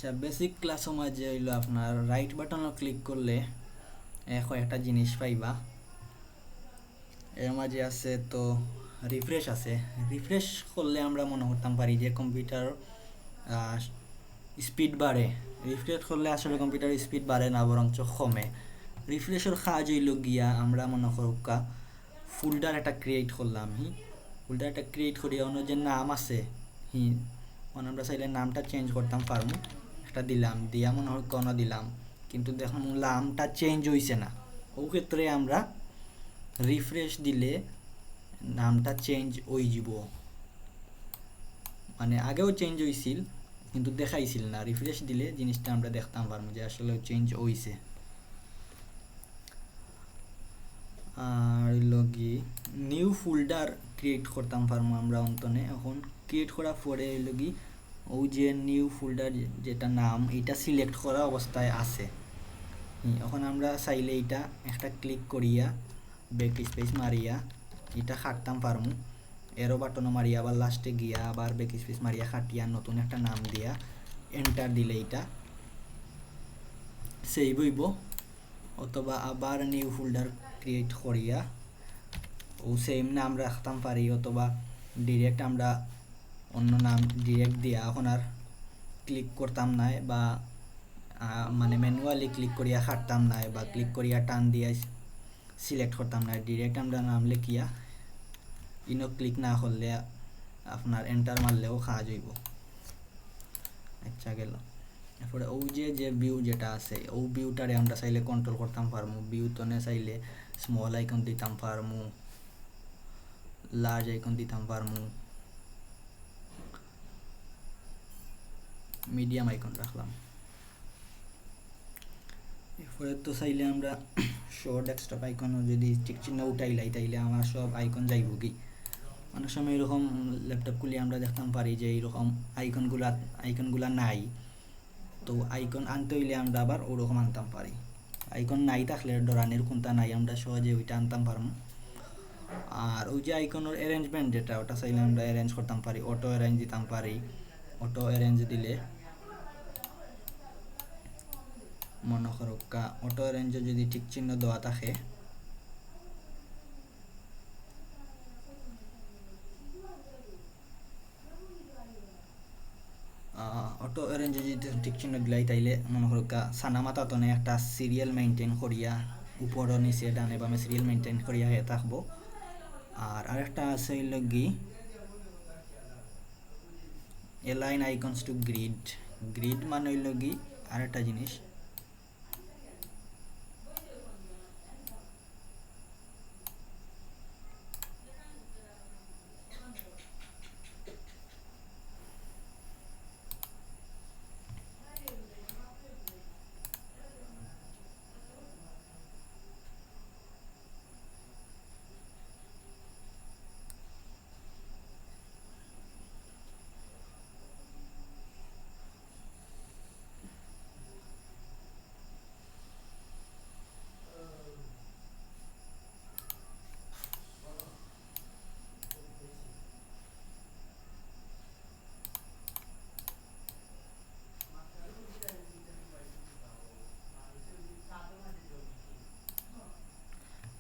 আচ্ছা, বেসিক ক্লাসের মাঝে হইলো আপনার রাইট বাটনও ক্লিক করলে কয়েকটা জিনিস পাইবা। এর মাঝে আছে তো রিফ্রেশ আছে। রিফ্রেশ করলে আমরা মনে করতাম পারি যে কম্পিউটার স্পিড বাড়ে। রিফ্রেশ করলে আসলে কম্পিউটার স্পিড বাড়ে না, বরঞ্চ কমে। রিফ্রেশের কাজ হইল গিয়া আমরা মনে করুকা ফোল্ডার একটা ক্রিয়েট করলাম। ফোল্ডার একটা ক্রিয়েট করিয়া অন্য যে নাম আছে আমরা চাইলে নামটা চেঞ্জ করতাম পারবো। একটা দিলাম, দিয়া মনে হয় কোনো দিলাম, কিন্তু দেখুন নামটা চেঞ্জ হইছে না। ও ক্ষেত্রে আমরা রিফ্রেশ দিলে নামটা চেঞ্জ হয়ে যাব। মানে আগেও চেঞ্জ হয়েছিল কিন্তু দেখাইছিল না। রিফ্রেশ দিলে জিনিসটা আমরা দেখতাম পারবো যে আসলে চেঞ্জ হইছে। আর লগি নিউ ফোল্ডার ক্রিয়েট করতাম পারবো আমরা অন্তনে। এখন ক্রিয়েট করার পরে লগি ওই যে নিউ ফোল্ডার যেটা নাম এটা সিলেক্ট করা অবস্থায় আছে। এখন আমরা চাইলে এটা একটা ক্লিক করিয়া ব্যাক স্পেস মারিয়া এটা খাটতাম পারমু। এরো বাটনও মারিয়া আবার লাস্টে গিয়া আবার ব্যাক স্পেস মারিয়া খাটিয়া নতুন একটা নাম দিয়া এন্টার দিলে এটা সেভ হইব। অথবা আবার নিউ ফোল্ডার ক্রিয়েট করিয়া ও সেম নাম রাখতাম পারি, অথবা ডিরেক্ট আমরা অন্য নাম ডিরেক্ট দিয়া এখন আর ক্লিক করতাম না, বা মানে ম্যানুয়ালি ক্লিক করিয়া খাটতাম না, বা ক্লিক করিয়া টান দিয়া সিলেক্ট করতাম না। ডিরেক্ট আমরা নাম লিখিয়া ইনো ক্লিক না করলে আপনার এন্টার মারলেও কাজ হইব। আচ্ছা গেল। এরপরে ও যে ভিউ যেটা আছে ও ভিউটারে আমরা চাইলে কন্ট্রোল করতাম পারমু। ভিউ তনে চাইলে স্মল আইকন দিতাম পারমু, লার্জ আইকন দিতাম পারমু, মিডিয়াম আইকন রাখলাম। এরপরে তো চাইলে আমরা শো ডেস্কটপ আইকনও যদি টিক চিহ্ন উঠাইলাই তাইলে আমার সব আইকন যাইব কি। অনেক সময় এরকম ল্যাপটপ খুলে আমরা দেখতাম পারি যে এইরকম আইকনগুলা নাই। তো আইকন আনতে হইলে আমরা আবার ওরকম আনতাম পারি। আইকন নাই থাকলে ডরানের কোনটা নাই আমরা সহজে ওইটা আনতাম পারবো। আর ওই যে আইকনের অ্যারেঞ্জমেন্ট যেটা ওটা চাইলে আমরা অ্যারেঞ্জ করতাম পারি, অটো অ্যারেঞ্জ দিতাম পারি। অটো অ্যারেঞ্জ দিলে মনে করো অটো অ্যারেঞ্জে যদি ঠিক চিহ্ন দেওয়া থাকে অটো অ্যারেঞ্জে যদি ঠিক চিহ্ন দিলাই তাইলে মনে করো সানামাতা তনে একটা সিরিয়াল মেনটেন করিয়া উপর নিচে ডানে বামে সিরিয়াল মেনটেন করিয়া হয়ে থাকবো। আর আরেকটা আছে হইল কি align icons to grid. Grid মানে হইল কি আরেকটা জিনিস,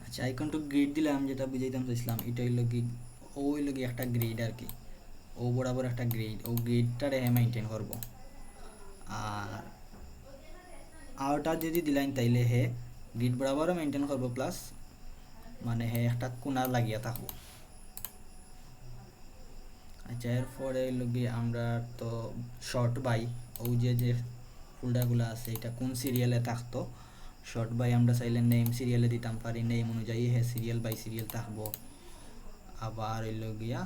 আচ্ছা আইকন টু গ্রিড দিলে আমি যেটা বুঝাইতাম চাইছিলাম এটা হইল কি ও হইল কি একটা গ্রিড আর কি। ও বরাবর একটা গ্রিড, ও গ্রিডটা রেহে মেনটেন করবো। আর আওটা যদি দিলাইন তাইলে হে গ্রিড বরাবরও মেনটেন করবো, প্লাস মানে হে একটা কোনা লাগিয়া থাকবো। আচ্ছা এরপরে হইল কি আমরা তো শর্ট বাই ও যে ফোল্ডারগুলো আছে এটা কোন সিরিয়ালে থাকতো শর্ট বাই আমরা চাইলে নেম সিরিয়ালে দিতাম পারি। নেম অনুযায়ী হে সিরিয়াল বাই সিরিয়াল থাকবো। আবার হইল গিয়া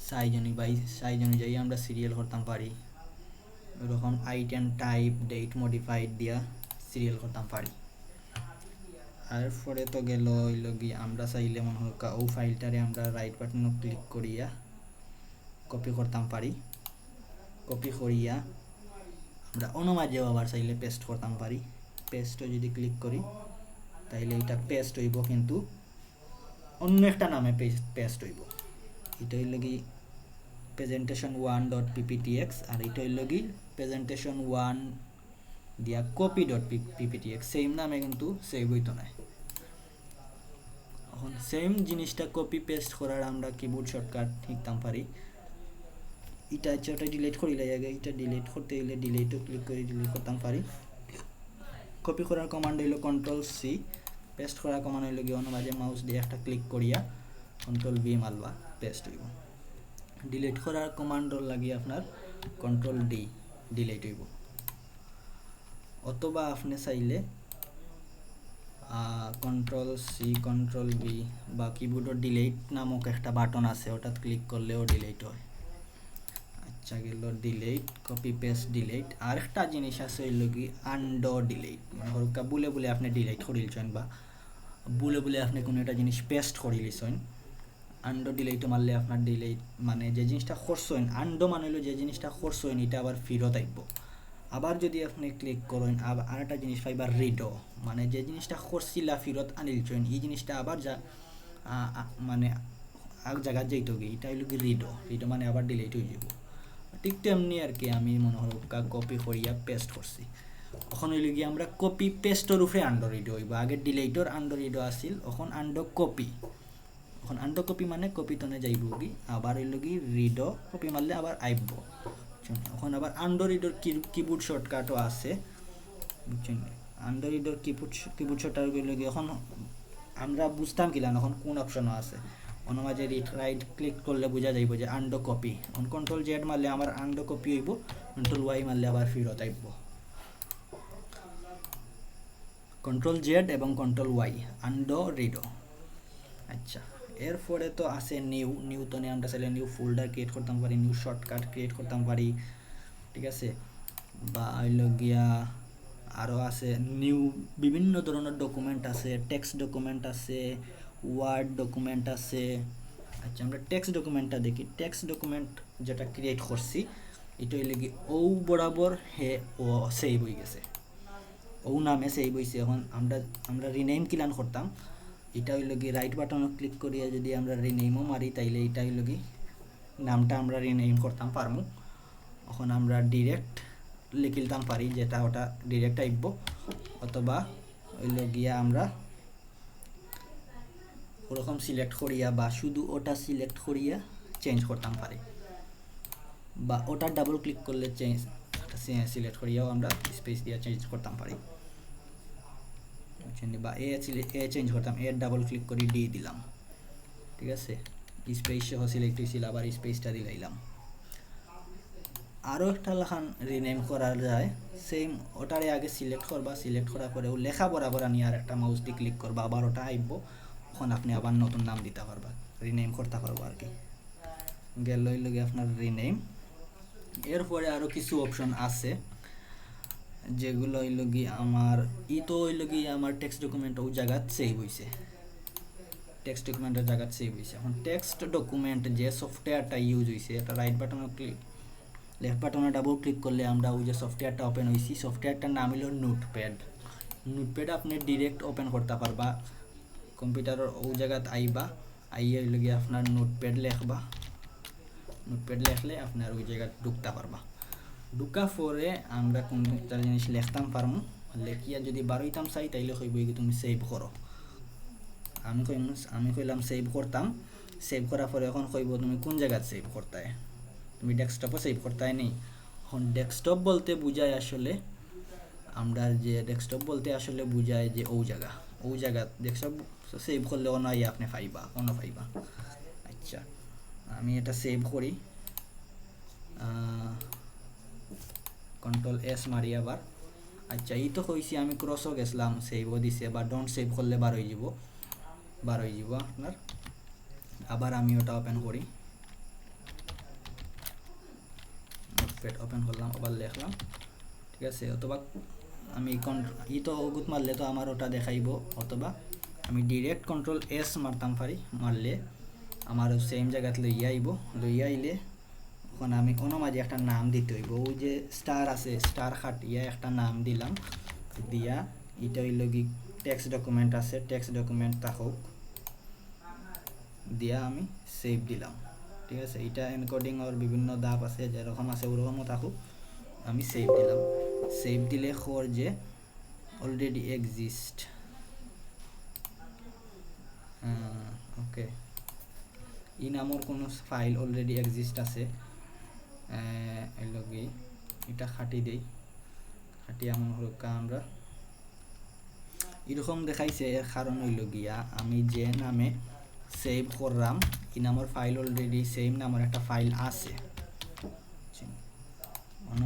সাইজ অনুযায়ী আমরা সিরিয়াল করতাম পারি। এরকম আইটেম টাইপ ডেট মডিফাইড দিয়া সিরিয়াল করতাম পারি। আর পরে তো গেল হইল কি আমরা চাইলে মনে হোক ও ফাইলটারে আমরা রাইট বাটন ক্লিক করিয়া কপি করতাম পারি। কপি করিয়া আমরা অন্য মাঝেও আবার চাইলে পেস্ট করতাম পারি। পেস্টও যদি ক্লিক করি তাইলে এটা পেস্ট হইব, কিন্তু অন্য একটা নামে পেস্ট হইব। এটা হইল কি presentation1.pptx আর এটা হইল কি presentation1 দিয়া copy.pptx সেম নামে কিন্তু সেভ হইতো না এখন সেম জিনিসটা কপি পেস্ট করার আমরা কিবোর্ড শর্টকাট শিখতাম পারি এটা ওটা ডিলিট করিলে আগে এটা ডিলিট করতে গেলে ডিলিটও ক্লিক করে ডিলিট করতাম পারি কপি করার কমান্ড হইল কন্ট্রোল সি পেস্ট করার কমান্ড হইল গিয়ে মাঝে মাউস দিয়ে একটা ক্লিক করিয়া কন্ট্রোল ভি মারবা পেস্ট হইব ডিলিট করার কমান্ড লাগি আপনার কন্ট্রোল ডি ডিলিট হইব অথবা আপনি চাইলে কন্ট্রোল সি কন্ট্রোল ভি বা কিবোর্ডের ডিলিট নামক একটা বাটন আছে ওটা ক্লিক করলেও ডিলিট হয় আচ্ছা গেল ডিলিট কপি পেস্ট ডিলিট আর একটা জিনিস আছে হইল কি আনডো ডিলিট মানে হরকা বলে বলে আপনি ডিলিট করিলছেন বা বলে বলে আপনি কোনো একটা জিনিস পেস্ট করিলিছেন আনডো ডিলিট মারলে আপনার ডিলিট মানে যে জিনিসটা করছেন আনডো মানে হলো যে জিনিসটা করছেন এটা আবার ফেরত আইব আবার যদি আপনি ক্লিক করেন আর একটা জিনিস পাইবার রিডো মানে যে জিনিসটা করছিলা ফেরত আনিলছেন এই জিনিসটা আবার যা মানে এক জায়গায় যাইতো কি এটা হইল কি রিডো মানে আবার ডিলিট হয়ে যাব ঠিক তেমনি আর কি আমি মনে হল কপি করিয়া পেস্ট করছি এখন হইল কি আমরা কপি পেস্টর উপরে আন্ডো রিডো হইব আগে ডিলিটর আন্ডো রিডো আসিল এখন আন্ডো কপি এখন আন্ডো কপি মানে কপি তনে যাইব কি আবার হইল কি রিডো কপি মারলে আবার আইব এখন আবার আন্ডো রিডোর কিবোর্ড শর্টকাটও আছে বুঝছেন আন্ডো রিডোর কিবোর্ড শর্টকাট হইল কি এখন আমরা বুঝতাম কিলা এখন কোন অপশনও আছে অনমাঝে রাইট ক্লিক করলে বোঝা যাইব যে আন্ডো কপি এখন কন্ট্রোল জেড মারলে আমার আন্ডো কপি হইব কন্ট্রোল ওয়াই মারলে আবার ফেরত আইব কন্ট্রোল জেড এবং কন্ট্রোল ওয়াই আন্ডো রিডো আচ্ছা এরপরে তো আছে নিউ তো আমরা চাইলে নিউ ফোল্ডার ক্রিয়েট করতাম পারি নিউ শর্টকাট ক্রিয়েট করতাম পারি ঠিক আছে বা হইল গিয়া আরও আছে নিউ বিভিন্ন ধরনের ডকুমেন্ট আছে টেক্সট ডকুমেন্ট আছে ওয়ার্ড ডকুমেন্ট আছে আচ্ছা আমরা টেক্সট ডকুমেন্টটা দেখি টেক্সট ডকুমেন্ট যেটা ক্রিয়েট করছি এটা হইলে কি ও বরাবর হে ও সেভ হয়ে গেছে ও নামে সেভ হয়েছে এখন আমরা রিনেম ক্লিক করতাম এটা হইল কি রাইট বাটনে ক্লিক করিয়া যদি আমরা রিনেমও মারি তাইলে এটা হইল কি নামটা আমরা রিনেম করতাম পারমু এখন আমরা ডিরেক্ট লিখিলতাম পারি যেটা ওটা ডিরেক্ট আইব অথবা হইল গিয়া আমরা ওরকম সিলেক্ট করিয়া বা শুধু ওটা সিলেক্ট করিয়া চেঞ্জ করতাম পারি বা ওটা ডাবল ক্লিক করলে চেঞ্জ সিলেক্ট করিয়াও আমরা স্পেস দিয়ে চেঞ্জ করতাম পারি বা এ চেঞ্জ করতাম এর ডাবল ক্লিক করি ডি দিলাম ঠিক আছে স্পেস সহ সিলেক্ট হয়েছিল আবার স্পেসটা দিলাইলাম আরও একটা লেখান রিনেম করা যায় সেম ওটারে আগে সিলেক্ট করবা সিলেক্ট করার পরে ও লেখা বরাবর আনি আর একটা মাউস দিয়ে ক্লিক করবা আবার ওটা আইব তখন আপনি আবার নতুন নাম দিতে পারবা রিনেম করতে পারবো আর কি গেল হইল গিয়ে আপনার রিনেম এরপরে আরও কিছু অপশন আছে যেগুলো হইল গিয়ে আমার তো হইল গিয়ে আমার টেক্সট ডকুমেন্ট ও জায়গাত সেভ হয়েছে টেক্সট ডকুমেন্টের জায়গাত সেভ হয়েছে এখন টেক্সট ডকুমেন্ট যে সফটওয়্যারটা ইউজ হয়েছে এটা রাইট বাটনে ক্লিক লেফট বাটনে ডাবল ক্লিক করলে আমরা ওই যে সফটওয়্যারটা ওপেন হয়েছি সফটওয়্যারটার নাম হলো নোটপ্যাড আপনি ডিরেক্ট ওপেন করতে পারবা কম্পিউটারের ও জায়গাত আইবা আইয়া হইল গিয়ে আপনার নোটপ্যাড লেখলে আপনার ওই জায়গায় ঢুকতে পারবা ঢুকা পরে আমরা কোন একটা জিনিস লিখতাম পারমু লেখিয়া যদি বারোইতাম চাই তাইলে কইব কি তুমি সেভ করো আমি কইলাম সেভ করতাম সেভ করার পরে এখন কইব তুমি কোন জায়গায় সেভ করতে তুমি ডেস্কটপে সেভ করতে নেই এখন ডেস্কটপ বলতে বোঝায় আসলে আমরা যে ডেস্কটপ বলতে আসলে বোঝায় যে ও জায়গা ডেস্কটপ সেভ করলে অন্য আপনি পাইবা আচ্ছা আমি এটা সেভ করি কন্ট্রোল এস মারি আবার আচ্ছা এই তো কইছি আমি ক্রসও গেছিলাম সেভও দিছে বা ডোন্ট সেভ করলে বার হয়ে যাব আপনার আবার আমি ওটা ওপেন করি নোটপ্যাড ওপেন করলাম আবার লিখলাম ঠিক আছে অথবা আমি তো গুত মারলে তো আমার ওটা দেখাইব অথবা আমি ডিরেক্ট কন্ট্রোল এস মারতাম পারি মারলে আমার সেম জায়গাতে লইয়া আইলে এখন আমি কোনো মাঝে একটা নাম দিতে হইব ওই যে স্টার আছে স্টার খাটিয়া একটা নাম দিলাম দিয়া এটা হইল কি টেক্সট ডকুমেন্ট আছে টেক্সট ডকুমেন্ট থাকুক দিয়া আমি সেভ দিলাম ঠিক ঠিক আছে। এটা এনকোডিং আর বিভিন্ন ধাপ আছে, যেরকম আছে ওরকমও থাকুক। আমি সেভ দিলাম। সেভ দিলে খর যে অলরেডি এক্সিস্ট। ওকে, ই নামৰ কোনো ফাইল অলরেডি এক্সিস্ট আছে। এলগি এটা খাটি দেই, খাটি এমন হরকা আমরা এরকম দেখাইছে। এর কারণ হইল গিয়া আমি যে নামে সেভ করলাম ই নামের ফাইল অলরেডি সেম নামের একটা ফাইল আছে।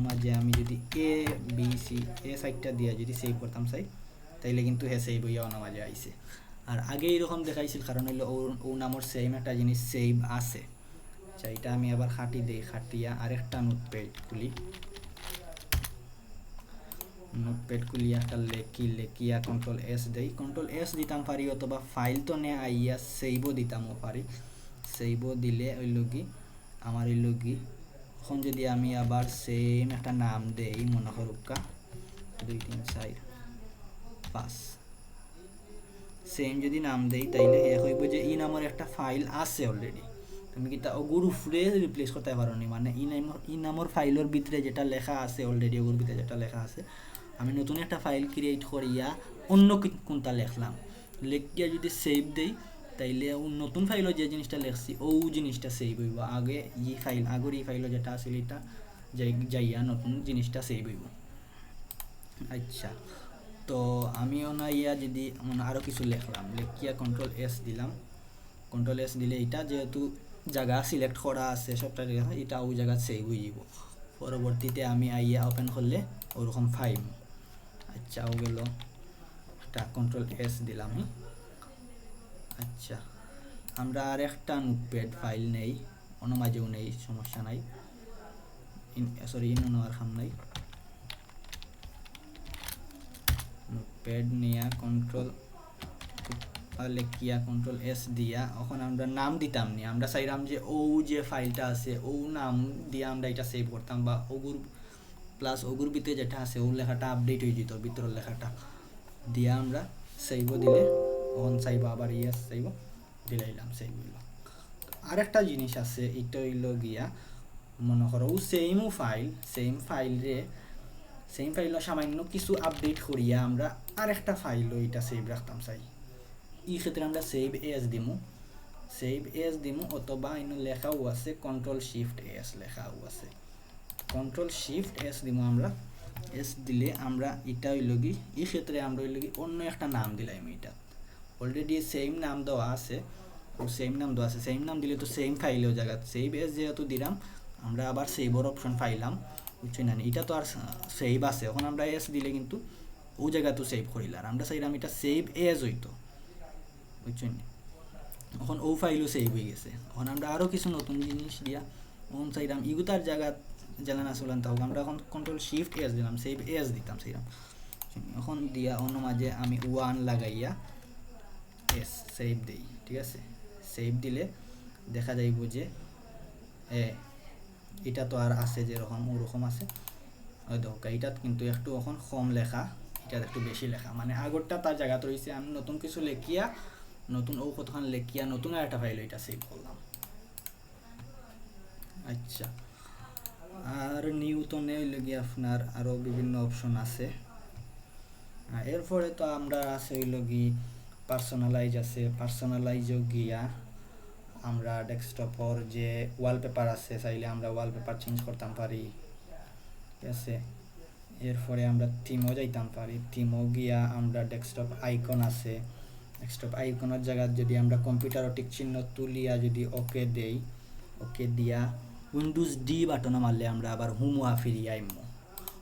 মাঝে আমি যদি এ বি সি এ সাইডটা দিয়া যদি সেভ করতাম চাই, তাইলে কিন্তু হে সেভ হইয়া মাঝে আইছে। আর আগে এরকম দেখাইছিল, কারণ হইলো ও নামের সেম একটা জিনিস সেভ আছে। আচ্ছা, এটা আমি আবার খাটি দেই, খাটিয়া আরেকটা নোটপ্যাড খুলি। নোটপ্যাড খুলিয়া একটা লেখিয়া কন্ট্রোল এস দেই। কন্ট্রোল এস দিতাম পারি, অথবা ফাইল তো নে আইয়া সেভও দিতামও পারি। সেভও দিলে ওই লগি আমার ওই লগি এখন যদি আমি আবার সেম একটা নাম দেই, মনে করুকা 2 3 4 5 সেম যদি নাম দেই, তাইলে এ হইব যে ই নামের একটা ফাইল আছে অলরেডি। তুমি কি তা ওগুর উপরে রিপ্লেস করতে পারো নি, মানে ই নামের ফাইলের ভিতরে যেটা লেখা আছে অলরেডি, ওগুর ভিতরে যেটা লেখা আছে, আমি নতুন একটা ফাইল ক্রিয়েট করিয়া অন্য কোনটা লেখলাম, লেখিয়া যদি সেভ দেই, তাইলে নতুন ফাইলও যে জিনিসটা লেখছি ও জিনিসটা সেভ হইব। আগে ই ফাইল আগর ই ফাইলও যেটা আছে এটা যাইয়া নতুন জিনিসটা সেভ হইব। আচ্ছা, তো আমিও না ইয়া যদি আরও কিছু লিখলাম, লেখিয়া কন্ট্রোল এস দিলাম। কন্ট্রোল এস দিলে এটা যেহেতু জায়গা সিলেক্ট করা আছে সবটা লেখা, এটা ওই জায়গা সেভ হয়ে যাব। পরবর্তীতে আমি আইয়া ওপেন করলে ওরকম ফাইল। আচ্ছা, ও গেল একটা কন্ট্রোল এস দিলাম। আচ্ছা, আমরা আর একটা নোটপ্যাড ফাইল নেই, অন্য মাঝেও নেই, সমস্যা নাই। সরি, নেওয়ার খাম নাই। নোটপ্যাড নিয়া কন্ট্রোল লেখিয়া কন্ট্রোল এস দিয়া এখন আমরা নাম দিতাম নি, আমরা চাইলাম যে ও যে ফাইলটা আছে ও নাম দিয়ে আমরা এটা সেভ করতাম, বা ওগুর প্লাস ওগুর ভিতরে যেটা আছে ও লেখাটা আপডেট হয়ে যেত, ভিতরের লেখাটা দিয়া আমরা সেভ দিলে ওখান চাইব আবার ইয়েস চাইব দিলাইলাম, সেভ হইল। আরেকটা জিনিস আছে, এটা হইল গিয়া মনে করো ও সেম ফাইল সামান্য কিছু আপডেট করিয়া আমরা আরেকটা ফাইল এটা সেভ রাখতাম চাই। এই ক্ষেত্রে আমরা সেভ এস দিমু, অথবা ইনো লেখাও আছে কন্ট্রোল শিফট এস লেখাও আছে, কন্ট্রোল শিফট এস দিমু। আমরা এস দিলে আমরা এটা হইল কি, এই ক্ষেত্রে আমরা হইল কি অন্য একটা নাম দিলাম। এটা অলরেডি সেম নাম দেওয়া আছে, সেম নাম দিলে তো সেম ফাইলেও জায়গা সেভ এস যেহেতু দিলাম, আমরা আবার সেভর অপশন পাইলাম, বুঝছি না? এটা তো আর সেভ আছে, এখন আমরা এস দিলে কিন্তু ও জায়গা তো সেভ করিল, আর আমরা চাইলাম এটা সেভ এস হইতো, বুঝছেন? এখন ও ফাইলও সেভ হয়ে গেছে। এখন আমরা আরও কিছু নতুন জিনিস দিয়া ওন চাইলাম ইগুতার জায়গা জ্বালান আসলাম, তাহলে আমরা এখন কন্ট্রোল শিফট এস দিলাম, সেভ এস দিতাম সেইরাম। এখন দিয়া অন্য মাঝে আমি 1 লাগাইয়া এস সেভ দিই, ঠিক আছে? সেভ দিলে দেখা যাইব যে এটা তো আর আছে যেরকম ওরকম আছে। ওই দেখো এইটাত কিন্তু একটু এখন কম লেখা, এটা একটু বেশি লেখা, মানে আগরটা তার জায়গাতে রয়েছে। আমি নতুন কিছু লেখিয়া নতুন ও কতক্ষণ লেখিয়া নতুন আর একটা ফাইল এটা সেভ করলাম। আচ্ছা, আর নিউটনে গিয়ে আপনার আরও বিভিন্ন অপশন আছে। এরপরে তো আমরা আছে হইল কি পার্সোনালাইজ আছে, পার্সোনালাইজও গিয়া আমরা ডেস্কটপর যে ওয়ালপেপার আছে চাইলে আমরা ওয়ালপেপার চেঞ্জ করতাম পারি, ঠিক আছে? এরপরে আমরা থিমও যাইতাম পারি, থিমও গিয়া আমরা ডেস্কটপ আইকন আছে, ডেস্কটপ আইকনের জায়গায় যদি আমরা কম্পিউটার টিক চিহ্ন তুলিয়া যদি ওকে দেই, ওকে দিয়া উইন্ডোজ ডি বাটনে মারলে আমরা আবার হুমুয়া ফিরিয়ে আইমো।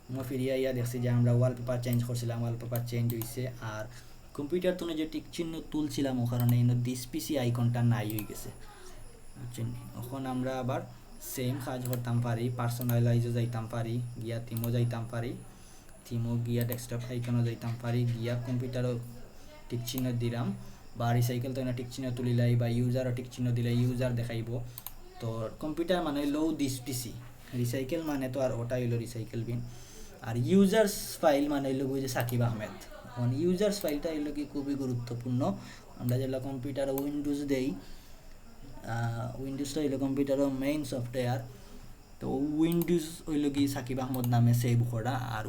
হুমুয়া ফিরিয়ে আইয়া দেখছি যে আমরা ওয়ালপেপার চেঞ্জ করছিলাম, ওয়ালপেপার চেঞ্জ হয়েছে। আর কম্পিউটার তো যে টিক চিহ্ন তুলছিলাম ও কারণে দিস পিসি আইকনটা নাই হয়ে গেছে, বুঝছেন? এখন আমরা আবার সেম কাজ করতাম পারি, পার্সোনালাইজও যাইতাম পারি, গিয়া থিমও যাইতাম পারি, থিমও গিয়া ডেস্কটপ আইকনও যাইতাম পারি, গিয়া কম্পিউটারও টিক চিহ্ন দিলাম, বা রিসাইকেল তো না টিক চিহ্ন তুলিলাই, বা ইউজারও টিক চিহ্ন দিলে ইউজার দেখাইব। তো কম্পিউটার মানে হইল দিস পিসি, রিসাইকেল মানে তো আর ওটা হইলো রিসাইকেল বিন, আর ইউজার্স ফাইল মানে হইল যে সাকিব আহমেদ। এখন ইউজার্স ফাইলটা হইল কি খুবই গুরুত্বপূর্ণ। আমরা যেগুলো কম্পিউটার উইন্ডোজ দেই উইন্ডোজটা হইলো কম্পিউটারের মেইন সফটওয়্যার। তো উইন্ডোজ হইলো কি সাকিব আহমদ নামে সেভ করা, আর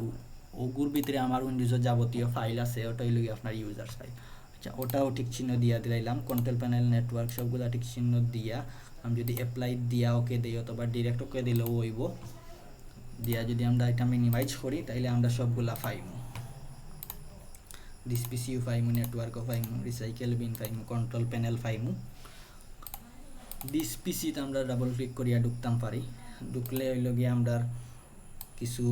ওগুর ভিতরে আমার উইন্ডোজের যাবতীয় ফাইল আছে, ওটা হইলো কি আপনার ইউজার্স ফাইল। আচ্ছা, ওটাও ঠিক চিহ্ন দিয়া দিলাম, কন্ট্রোল প্যানেল নেটওয়ার্ক সবগুলা ঠিক চিহ্ন দিয়া আমি যদি অ্যাপ্লাই দিয়া ওকে দিই অথবা ডিরেক্ট ওকে দিলেও হইব। দিয়া যদি আমরা এটা মিনিমাইজ করি তাইলে আমরা সবগুলা পাইমু। দিস পিসিও পাইমু, নেটওয়ার্কও পাইমু, রিসাইকেল বিন পাইমু, কন্ট্রোল প্যানেল পাইমু। দিস পিসিতে আমরা ডাবল ক্লিক করিয়া ঢুকতাম পারি। ঢুকলে হইল গিয়ে আমরা কিছু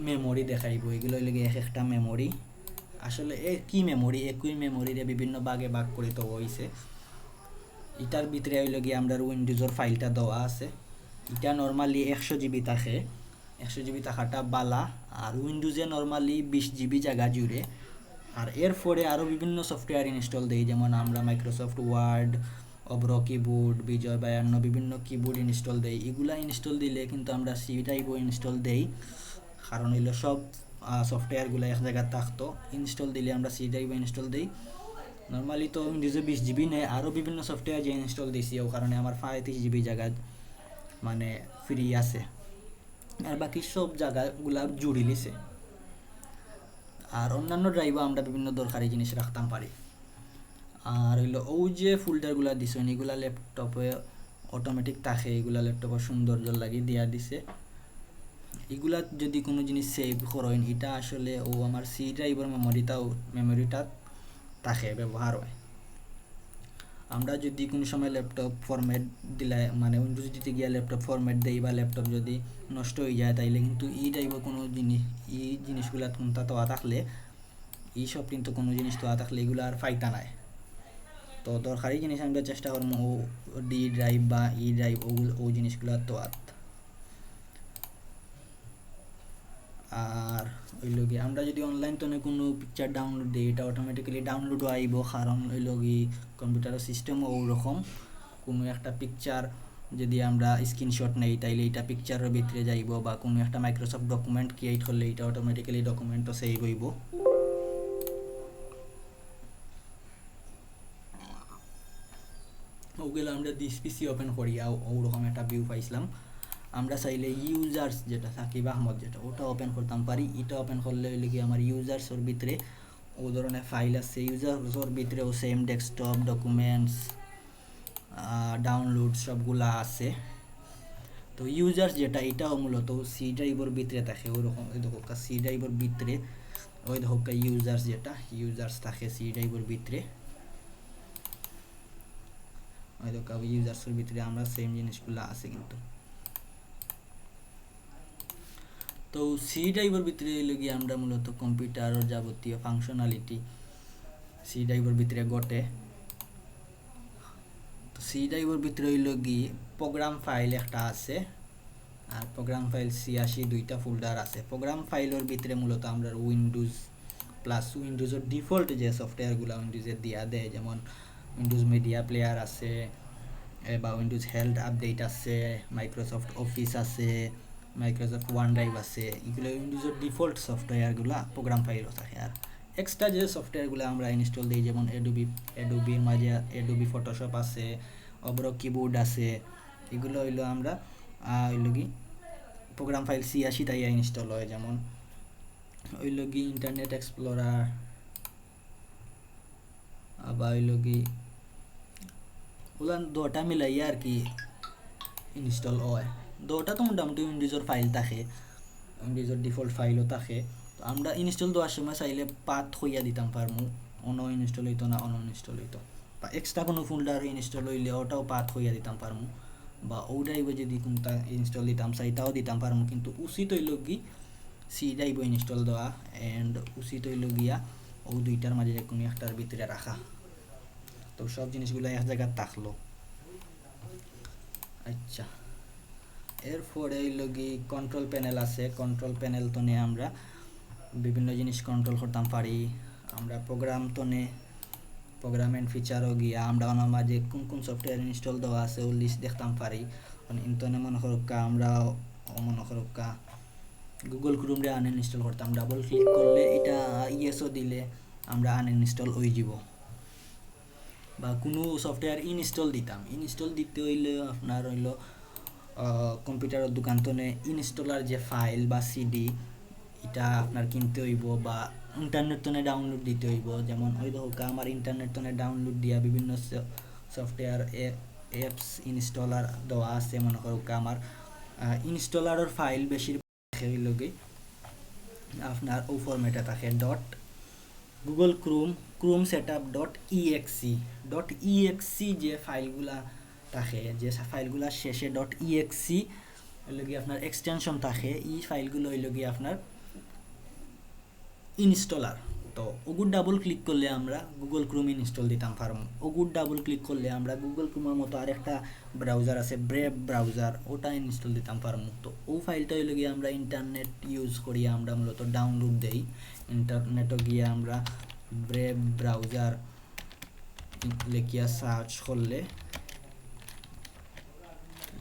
মেমোরি দেখাইব। এগুলো হইল গিয়ে এক একটা মেমোরি, আসলে কি মেমোরি, একই মেমোরিরে বিভিন্ন ভাগে ভাগ করে তো হইছে। এটার ভিতরে হইল গিয়ে আমরা উইন্ডোজের ফাইলটা দেওয়া আছে। এটা নর্মালি 100 জিবি থাকে, 100 জিবি থাকাটা বালা। আর উইন্ডোজে নর্মালি 20 জিবি জায়গা জুড়ে। আর এরপরে আরও বিভিন্ন সফটওয়্যার ইনস্টল দেই, যেমন আমরা মাইক্রোসফট ওয়ার্ড, অব্রো কিবোর্ড, বিজয় 52 বিভিন্ন কিবোর্ড ইনস্টল দেই। এগুলা ইনস্টল দিলে কিন্তু আমরা সি টাইপও ইনস্টল দেই, কারণ হইলো সব সফটওয়্যারগুলো এক জায়গায় থাকতো। ইনস্টল দিলে আমরা সি টাইপও ইনস্টল দিই। নর্মালি তো উইন্ডোজে 20 জিবি নেয়, আরও বিভিন্ন সফটওয়্যার যে ইনস্টল দিয়েছি ও কারণে আমার 35 জিবি জায়গা মানে ফ্রি আছে, আর বাকি সব জায়গাগুলা জুড়ি লিছে। আর অন্যান্য ড্রাইভও আমরা বিভিন্ন দরকারি জিনিস রাখতাম পারি। আর হইলো ও যে ফোল্ডারগুলো দিছে এগুলা ল্যাপটপে অটোমেটিক থাকে, এগুলা ল্যাপটপের সৌন্দর্য লাগি দিয়া দিছে। এগুলা যদি কোনো জিনিস সেভ করেন, এটা আসলে ও আমার সি ড্রাইভের মেমোরিটা থাকে, ব্যবহার হয়। আমরা যদি কোনো সময় ল্যাপটপ ফরম্যাট দিলে, মানে উইন্ডোজ দিতে গিয়ে ল্যাপটপ ফরম্যাট দেই বা ল্যাপটপ যদি নষ্ট হয়ে যায়, তাইলে কিন্তু ই ড্রাইভের কোনো জিনিসগুলা কোনটা তো থাকলে সব কিন্তু কোনো জিনিস তো থাকলে এগুলো আর ফাইতা নাই। তো দরকারি জিনিস আমরা চেষ্টা করবো ও ডি ড্রাইভ বা ই ড্রাইভ ও জিনিসগুলো তো আর হইল গিয়ে আমরা যদি অনলাইন তো কোনো পিকচার ডাউনলোড দিই, এটা অটোমেটিক্যালি ডাউনলোডও আইব, কারণ হইল গিয়ে কম্পিউটারের সিস্টেমও ওরকম। কোনো একটা পিকচার যদি আমরা স্ক্রিনশট নেই তাইলে এটা পিকচারের ভিতরে যাইব, বা কোনো একটা মাইক্রোসফট ডকুমেন্ট ক্রিয়েট করলে এটা অটোমেটিক্যালি ডকুমেন্টও সেভ হইব। ওগুলো আমরা দিস পিসি ওপেন করি, ওরকম একটা ভিউ পাইছিলাম। আমরা চাইলে ইউজার্স যেটা সাকিব আহমদ যেটা ওটা ওপেন করতাম পারি। এটা ওপেন করলে হইলে কি আমার ইউজার্সের ভিতরে ও ধরনের ফাইল আছে, ইউজার্সের ভিতরেও সেম ডেস্কটপ, ডকুমেন্টস, ডাউনলোড সবগুলা আছে। তো ইউজার্স যেটা এটাও মূলত সি ড্রাইভের ভিতরে থাকে, ওরকম ওই দেখো সি ড্রাইভের ভিতরে, ওই দেখো ইউজার্স যেটা ইউজার্স থাকে সি ড্রাইভের ভিতরে, ওই দেখো ইউজার্সের ভিতরে আমরা সেম জিনিসগুলো আছে কিন্তু। তো সি ড্রাইভের ভিতরে গিয়ে আমরা মূলত কম্পিউটারের যাবতীয় ফাংশনালিটি সি ড্রাইভের ভিতরে ঘটে। তো সি ড্রাইভের ভিতরে হইল গিয়ে প্রোগ্রাম ফাইল একটা আছে, আর প্রোগ্রাম ফাইল 86 দুইটা ফোল্ডার আছে। প্রোগ্রাম ফাইলের ভিতরে মূলত আমরা উইন্ডোজ প্লাস উইন্ডোজের ডিফল্ট যে সফটওয়্যারগুলো উইন্ডোজে দিয়া দেয়, যেমন উইন্ডোজ মিডিয়া প্লেয়ার আছে, বা উইন্ডোজ হেলথ আপডেট আছে, মাইক্রোসফট অফিস আছে, মাইক্রোসফট ওয়ান ড্রাইভ আছে, এগুলো উইন্ডোজের ডিফল্ট সফটওয়্যারগুলো প্রোগ্রাম ফাইলও থাকে। আর এক্সট্রা যে সফটওয়্যারগুলো আমরা ইনস্টল দিই, যেমন অ্যাডোবির মাঝে অ্যাডোবি ফটোশপ আছে, অব্রো কিবোর্ড আছে, এগুলো হইলো আমরা হইল কি প্রোগ্রাম ফাইল 86 তাই ইনস্টল হয়। যেমন হইল কি ইন্টারনেট এক্সপ্লোরার, আবার হইল কি ওগুলো দুটা মিলাইয়া আর কি ইনস্টল হয়। দুটা তো মোটামুটি উইন্ডোজের ফাইল থাকে, উইন্ডোজের ডিফল্ট ফাইলও থাকে। তো আমরা ইনস্টল দেওয়ার সময় চাইলে পাথ হইয়া দিতাম পারমু, অন ইনস্টল হইতো না অন ইনস্টল হইতো, বা এক্সট্রা কোনো ফোল্ডার ইনস্টল হইলে ওটাও পাথ হইয়া দিতাম পারমু, বা ওটাইব যদি কোনটা ইনস্টল দিতাম চাইটাও দিতাম পারমু। কিন্তু উচিত হইল কি সি ড্রাইভ ইনস্টল দেওয়া, অ্যান্ড উচিত হইল গিয়া ও দুইটার মাঝে কোনো একটার ভিতরে রাখা। তো সব জিনিসগুলো এক জায়গায় থাকলো। আচ্ছা, এরপরে হইল কি কন্ট্রোল প্যানেল আছে। কন্ট্রোল প্যানেল তো নিয়ে আমরা বিভিন্ন জিনিস কন্ট্রোল করতাম পারি। আমরা প্রোগ্রাম তো নে প্রোগ্রাম অ্যান্ড ফিচারও গিয়া আমরা ওনার মাঝে কোন কোন সফটওয়্যার ইনস্টল দেওয়া আছে ও লিস্ট দেখতাম পারি। ইন্টারনে মনে করুকা আমরা মনে করুকা গুগল ক্রোমরে আনইনস্টল করতাম, ডাবল ক্লিক করলে এটা ইয়েসও দিলে আমরা আনইনস্টল হয়ে যাব। বা কোনো সফটওয়্যার ইনস্টল দিতে হইলে আপনার হইলো কম্পিউটারের দোকান থেকে ইনস্টলার যে ফাইল বা সিডি এটা আপনার কিনতে হইব বা ইন্টারনেট থেকে ডাউনলোড দিতে হইব। যেমন ওই হোক আমার ইন্টারনেট থেকে ডাউনলোড দিয়া বিভিন্ন সফটওয়্যার অ্যাপস ইনস্টলার দেওয়া আছে। মনে করো আমার ইনস্টলারের ফাইল বেশিরভাগ হইল কি আপনার ও ফরম্যাটে থাকে গুগল ক্রোম সেটআপ .exe যে ফাইলগুলা থাকে, যে ফাইলগুলা শেষে .exe হইল কি আপনার এক্সটেনশন থাকে, এই ফাইলগুলো হইল কি আপনার ইনস্টলার। তো ওগুর ডাবল ক্লিক করলে আমরা গুগল ক্রোম ইনস্টল দিতাম পারবো। ওগুর ডাবল ক্লিক করলে আমরা গুগল ক্রোমের মতো আরেকটা ব্রাউজার আছে ব্রেভ ব্রাউজার, ওটা ইনস্টল দিতাম পারবো। তো ও ফাইলটা হইলে গিয়ে আমরা ইন্টারনেট ইউজ করি আমরা মূলত ডাউনলোড দেই। ইন্টারনেটে গিয়ে আমরা ব্রেভ ব্রাউজার লিখিয়া সার্চ করলে,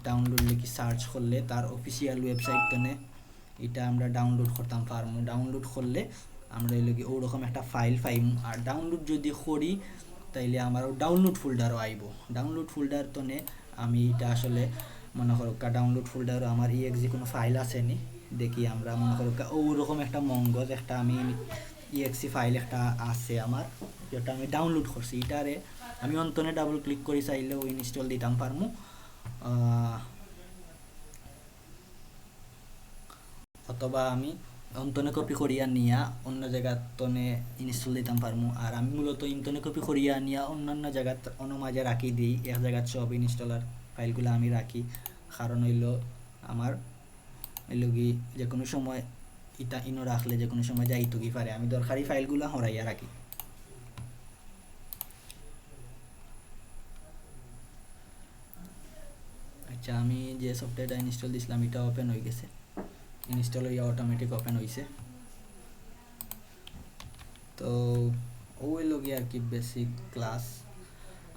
ডাউনলোড লিখি সার্চ করলে তার অফিসিয়াল ওয়েবসাইট থেকে এটা আমরা ডাউনলোড করতাম পারবো। ডাউনলোড করলে আমরা এলে ওরকম একটা ফাইল পাইম। আর ডাউনলোড যদি করি তাইলে আমারও ডাউনলোড ফোল্ডারও আইব। ডাউনলোড ফোল্ডার তনে আমি এটা আসলে মনে করো ডাউনলোড ফোল্ডারও আমার ইএক্সি কোনো ফাইল আসেনি দেখি আমরা মনে করো ওরকম একটা মঙ্গজ একটা আমি ইএক্সি ফাইল একটা আছে আমার, যেটা আমি ডাউনলোড করছি। এটারে আমি অন্তনে ডাবল ক্লিক করি চাইলেও ইনস্টল দিতাম পারমু, অথবা আমি অন্তনে কপি করিয়া নিয়া অন্য জায়গার তনে ইনস্টল দিতাম পারমু। আর আমি মূলত ইন্তনে কপি করিয়া নিয়া অন্যান্য জায়গাত অন্য মাঝে রাখি দিই, এক জায়গার সব ইনস্টলার ফাইলগুলো আমি রাখি। কারণ হইল আমার হইল কি যে কোনো সময় ইটা ইনো রাখলে যে কোনো সময় যাইতো কি পারে, আমি দরকারি ফাইলগুলো হরাইয়া রাখি। আচ্ছা, আমি যে সফটওয়্যারটা ইনস্টল দিছিলাম এটা ওপেন হয়ে গেছে, ইনস্টল হইয়া অটোমেটিক ওপেন হয়েছে। তো ওই লগে আর কি বেসিক ক্লাস।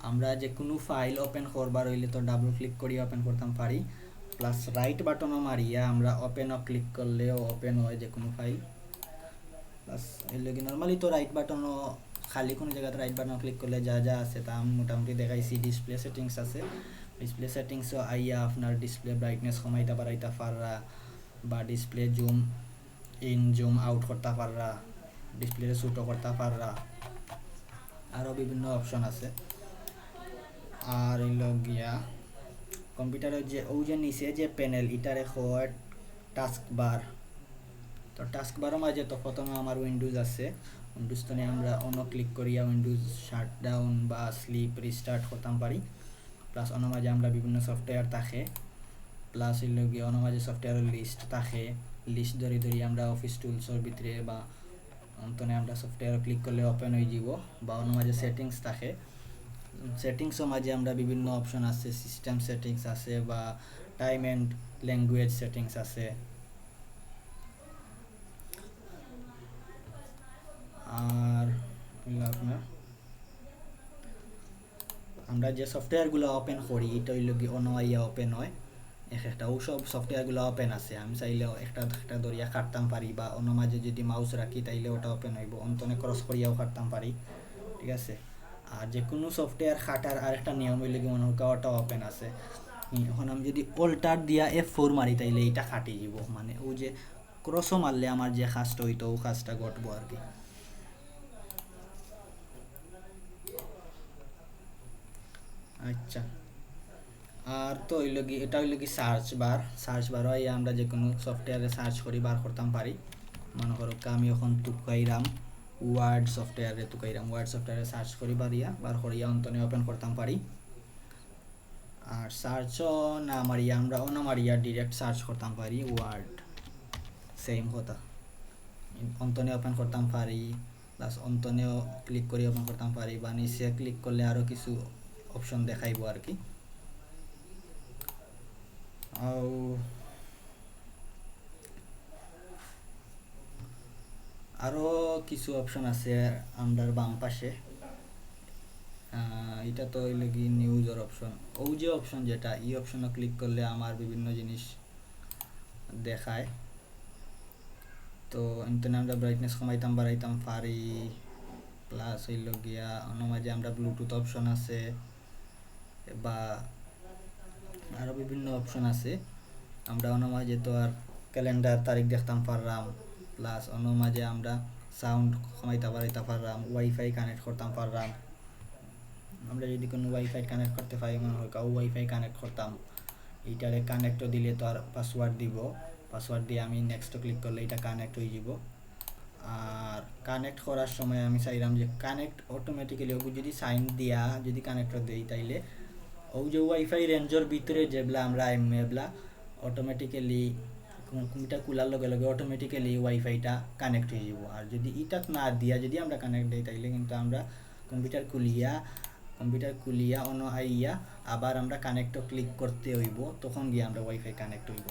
আমরা যে কোনো ফাইল ওপেন করবার হইলে তো ডাবল ক্লিক করিয়া ওপেন করতাম পারি, প্লাস রাইট বাটনও মারিয়া আমরা ওপেনও ক্লিক করলেও ওপেন হয় যে কোনো ফাইল। প্লাস এর লগে নর্মালি তো রাইট বাটনও খালি কোনো জায়গাতে রাইট বাটন ক্লিক করলে যা যা আছে তা মোটামুটি দেখাইছি। ডিসপ্লে সেটিংস আছে, ডিসপ্লে সেটিংসও আইয়া আপনার ডিসপ্লে ব্রাইটনেস কমাইতে বাড়াইতে পাররা বা display zoom in zoom out করতে পাররা, ডিসপ্লে ছোটো করতে পাররা, আরও বিভিন্ন অপশন আছে। আর হইল গিয়া কম্পিউটারের যে ও যে নিচে যে প্যানেল এটারে হয় টাস্ক বার। তো টাস্ক বারের মাঝে তো প্রথমে আমার উইন্ডোজ আছে, উইন্ডোজ তো আমরা অন্য ক্লিক করিয়া উইন্ডোজ শাট ডাউন বা স্লিপ রিস্টার্ট করতাম পারি। প্লাস অন্য মাঝে আমরা বিভিন্ন সফটওয়্যার থাকে, প্লাস হইল গিয়ে অন্য মাঝে সফটওয়্যারের লিস্ট থাকে, লিস্ট ধরে ধরি আমরা অফিস টুলসের ভিতরে বা অন্তনে আমরা সফটওয়্যার ক্লিক করলে ওপেন হয়ে যাব। বা অন্য মাঝে সেটিংস থাকে, সেটিংসও মাঝে আমরা বিভিন্ন অপশন আছে, সিস্টেম সেটিংস আছে বা টাইম অ্যান্ড ল্যাঙ্গুয়েজ সেটিংস আছে। আর আপনার আমরা যে সফটওয়্যারগুলো ওপেন করি এটা হইল কি অন্য আইয়া ওপেন হয় একটা, ও সব সফটওয়্যারগুলো ওপেন আছে। আমি চাইলেও একটা একটা দরিয়া কাটতাম পারি বা অন্য মাঝে যদি মাউস রাখি তাইলে ওটা ওপেন হইব, অন্তনে ক্রস করিয়াও কাটতাম পারি, ঠিক আছে। আর যে কোনো সফটওয়্যার খাটার আরেকটা নিয়ম হইলে কি মনে হোক ওটা ওপেন আছে। এখন আমি যদি অল্টার দিয়া F4 মারি তাইলে এইটা কাটি যাব, মানে ও যে ক্রসও মারলে আমার যে কাজটা হইতো ও কাজটা ঘটবো আর কি। আচ্ছা, আর তো হইল কি এটা হইল কি সার্চ বার হয় আমরা যে কোনো সফটওয়্যারে সার্চ করি বার করতাম পারি। মনে করো আমি এখন তুকাইরাম ওয়ার্ড সফটওয়্যারে সার্চ করি বার করিয়া অন্তনে ওপেন করতাম পারি। আর সার্চও না মারিয়া আমরা অন্য মারিয়া ডিরেক্ট সার্চ করতাম পারি ওয়ার্ড, সেম কথা অন্তনে ওপেন করতাম পারি, প্লাস অন্তনেও ক্লিক করে ওপেন করতাম পারি বা নিচে ক্লিক করলে আরও কিছু অপশন দেখাইব আর কি। আরও কিছু অপশন আছে আন্ডার বাম পাশে, এটা তো হইলে কি নিউজের অপশন। ও যে অপশন যেটা এই অপশনে ক্লিক করলে আমার বিভিন্ন জিনিস দেখায়। তো ইন্টারনেট আমরা ব্রাইটনেস কমাইতাম বাড়াইতাম পারি, প্লাস হইল গিয়া অন্য মাঝে আমরা ব্লুটুথ অপশন আছে বা আরও বিভিন্ন অপশন আছে। আমরা অন্য মাঝে তো আর ক্যালেন্ডার তারিখ দেখতাম পারলাম, প্লাস অন্য মাঝে আমরা সাউন্ড কমাইতে পারলাম, ওয়াইফাই কানেক্ট করতাম পারলাম। আমরা যদি কোনো ওয়াইফাই কানেক্ট করতে পারি, মনে হয় কাউ ওয়াইফাই কানেক্ট করতাম, এইটারে কানেক্টও দিলে তো আর পাসওয়ার্ড দিব, পাসওয়ার্ড দিয়ে আমি নেক্সট ক্লিক করলে এটা কানেক্ট হয়ে যাব। আর কানেক্ট করার সময় আমি চাইলাম যে কানেক্ট অটোমেটিক্যালি ও যদি সাইন দিয়া যদি কানেক্টর দিই তাইলে ও যে ওয়াইফাই রেঞ্জের ভিতরে যেগুলা আমরা এমএবলা অটোমেটিক্যালি কম্পিউটার খোলার লগে লগে অটোমেটিক্যালি ওয়াইফাইটা কানেক্ট হয়ে যাব। আর যদি এটা না দিয়া যদি আমরা কানেক্ট দিই তাইলে কিন্তু আমরা কম্পিউটার খুলিয়া অন্য আইয়া আবার আমরা কানেক্টও ক্লিক করতে হইব, তখন গিয়ে আমরা ওয়াইফাই কানেক্ট হইব।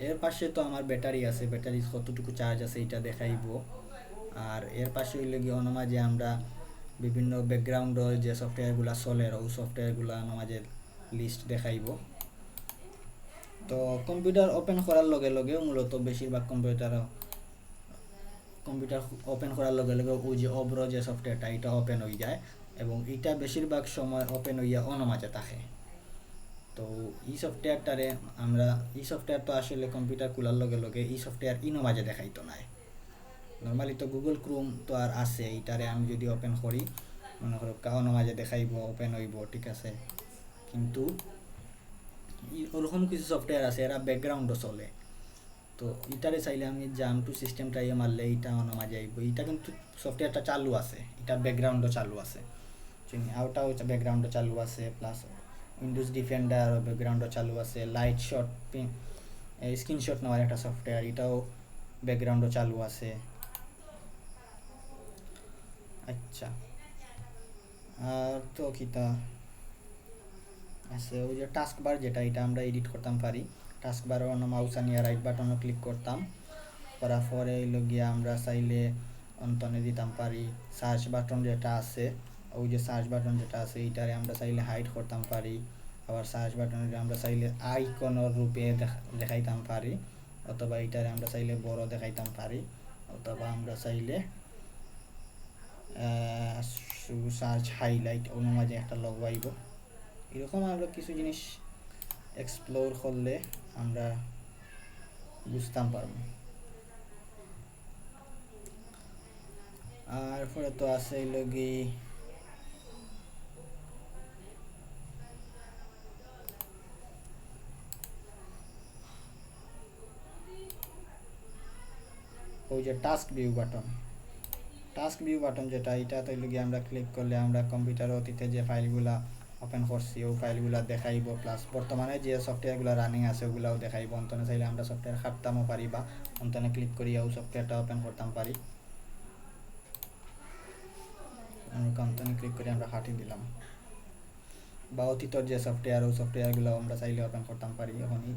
এর পাশে তো আমার ব্যাটারি আছে, ব্যাটারি কতটুকু চার্জ আছে এটা দেখাইব। আর এর পাশে হইলে গিয়ে অন্য মাঝে আমরা বিভিন্ন ব্যাকগ্রাউন্ড যে সফটওয়্যারগুলো চলে ওই সফটওয়্যারগুলো অন্য মাঝে লিস্ট দেখাইব। তো কম্পিউটার ওপেন করার লগে লগে মূলত বেশিরভাগ কম্পিউটার ওপেন করার লগে লগে ওই যে অব্র যে সফটওয়্যারটা এটা ওপেন হয়ে যায় এবং এটা বেশিরভাগ সময় ওপেন হইয়া অন্য মাঝে থাকে। তো এই সফটওয়্যারটারে আমরা এই সফটওয়্যার তো আসলে কম্পিউটার খোলার লগে লগে এই সফটওয়্যার ইনো মাঝে দেখাইতো নাই। নর্মালি তো গুগল ক্রোম তো আর আছে, এইটারে আমি যদি ওপেন করি মনে করো অন্য মাঝে দেখাইব, ওপেন হইব, ঠিক আছে। কিন্তু ওরকম কিছু সফটওয়্যার আছে এরা ব্যাকগ্রাউন্ডও চলে, তো এটারে চাইলে আমি জাম টু সিস্টেম ট্রাইয়ে মারলে এইটা অন্য মাঝে আইব। এটা কিন্তু সফটওয়্যারটা চালু আছে, এটা ব্যাকগ্রাউন্ডও চালু আছে, আউটাও ব্যাকগ্রাউন্ডও চালু আছে, প্লাস উইন্ডোজ ডিফেন্ডার ব্যাকগ্রাউন্ডও চালু আছে, লাইট শট স্ক্রিনশট নেওয়ার একটা সফটওয়্যার এটাও ব্যাকগ্রাউন্ডও চালু আছে। আচ্ছা, আর তো কিতা আছে ওই যে টাস্ক বার, যেটা এটা আমরা এডিট করতাম পারি। টাস্ক বারও অন্য মাউস আনিয়া রাইট বাটনও ক্লিক করতাম, করার পরে এলো গিয়ে আমরা চাইলে অন্তনে দিতাম পারি। সার্চ বাটন যেটা আছে ওই যে সার্চ বাটন যেটা আছে এইটারে আমরা চাইলে হাইড করতাম পারি, আবার সার্চ বাটনে আমরা চাইলে আইকনের রূপে দেখাইতাম পারি, অথবা এইটারে আমরা চাইলে বড় দেখাইতাম পারি, অথবা আমরা চাইলে সার্চ হাইলাইট অন্য মাঝে একটা লোগো আইব। এরকম আমরা কিছু জিনিস এক্সপ্লোর করলে আমরা বুঝতাম পারবো। আর পরে তো আছে লগি ওই যে টাস্ক ভিউ বাটন যেটা এটা তো লগি আমরা ক্লিক করলে আমরা কম্পিউটারে অতীতে যে ফাইলগুলা ওপেন করছি ওই ফাইলগুলা দেখাইব, প্লাস বর্তমানে যে সফটওয়্যারগুলো রানিং আছে ওগুলাও দেখাইব। অন্তনে চাইলে আমরা সফটওয়্যার খাটতামও পারি বা অন্তনে ক্লিক করিয়া ওই সফটওয়্যারটা ওপেন করতাম পারি। অন্তনে ক্লিক করে আমরা হাঁটি দিলাম, বা অতীতর যে সফটওয়্যার ওই সফটওয়্যারগুলো আমরা চাইলে ওপেন করতাম পারি। এখনই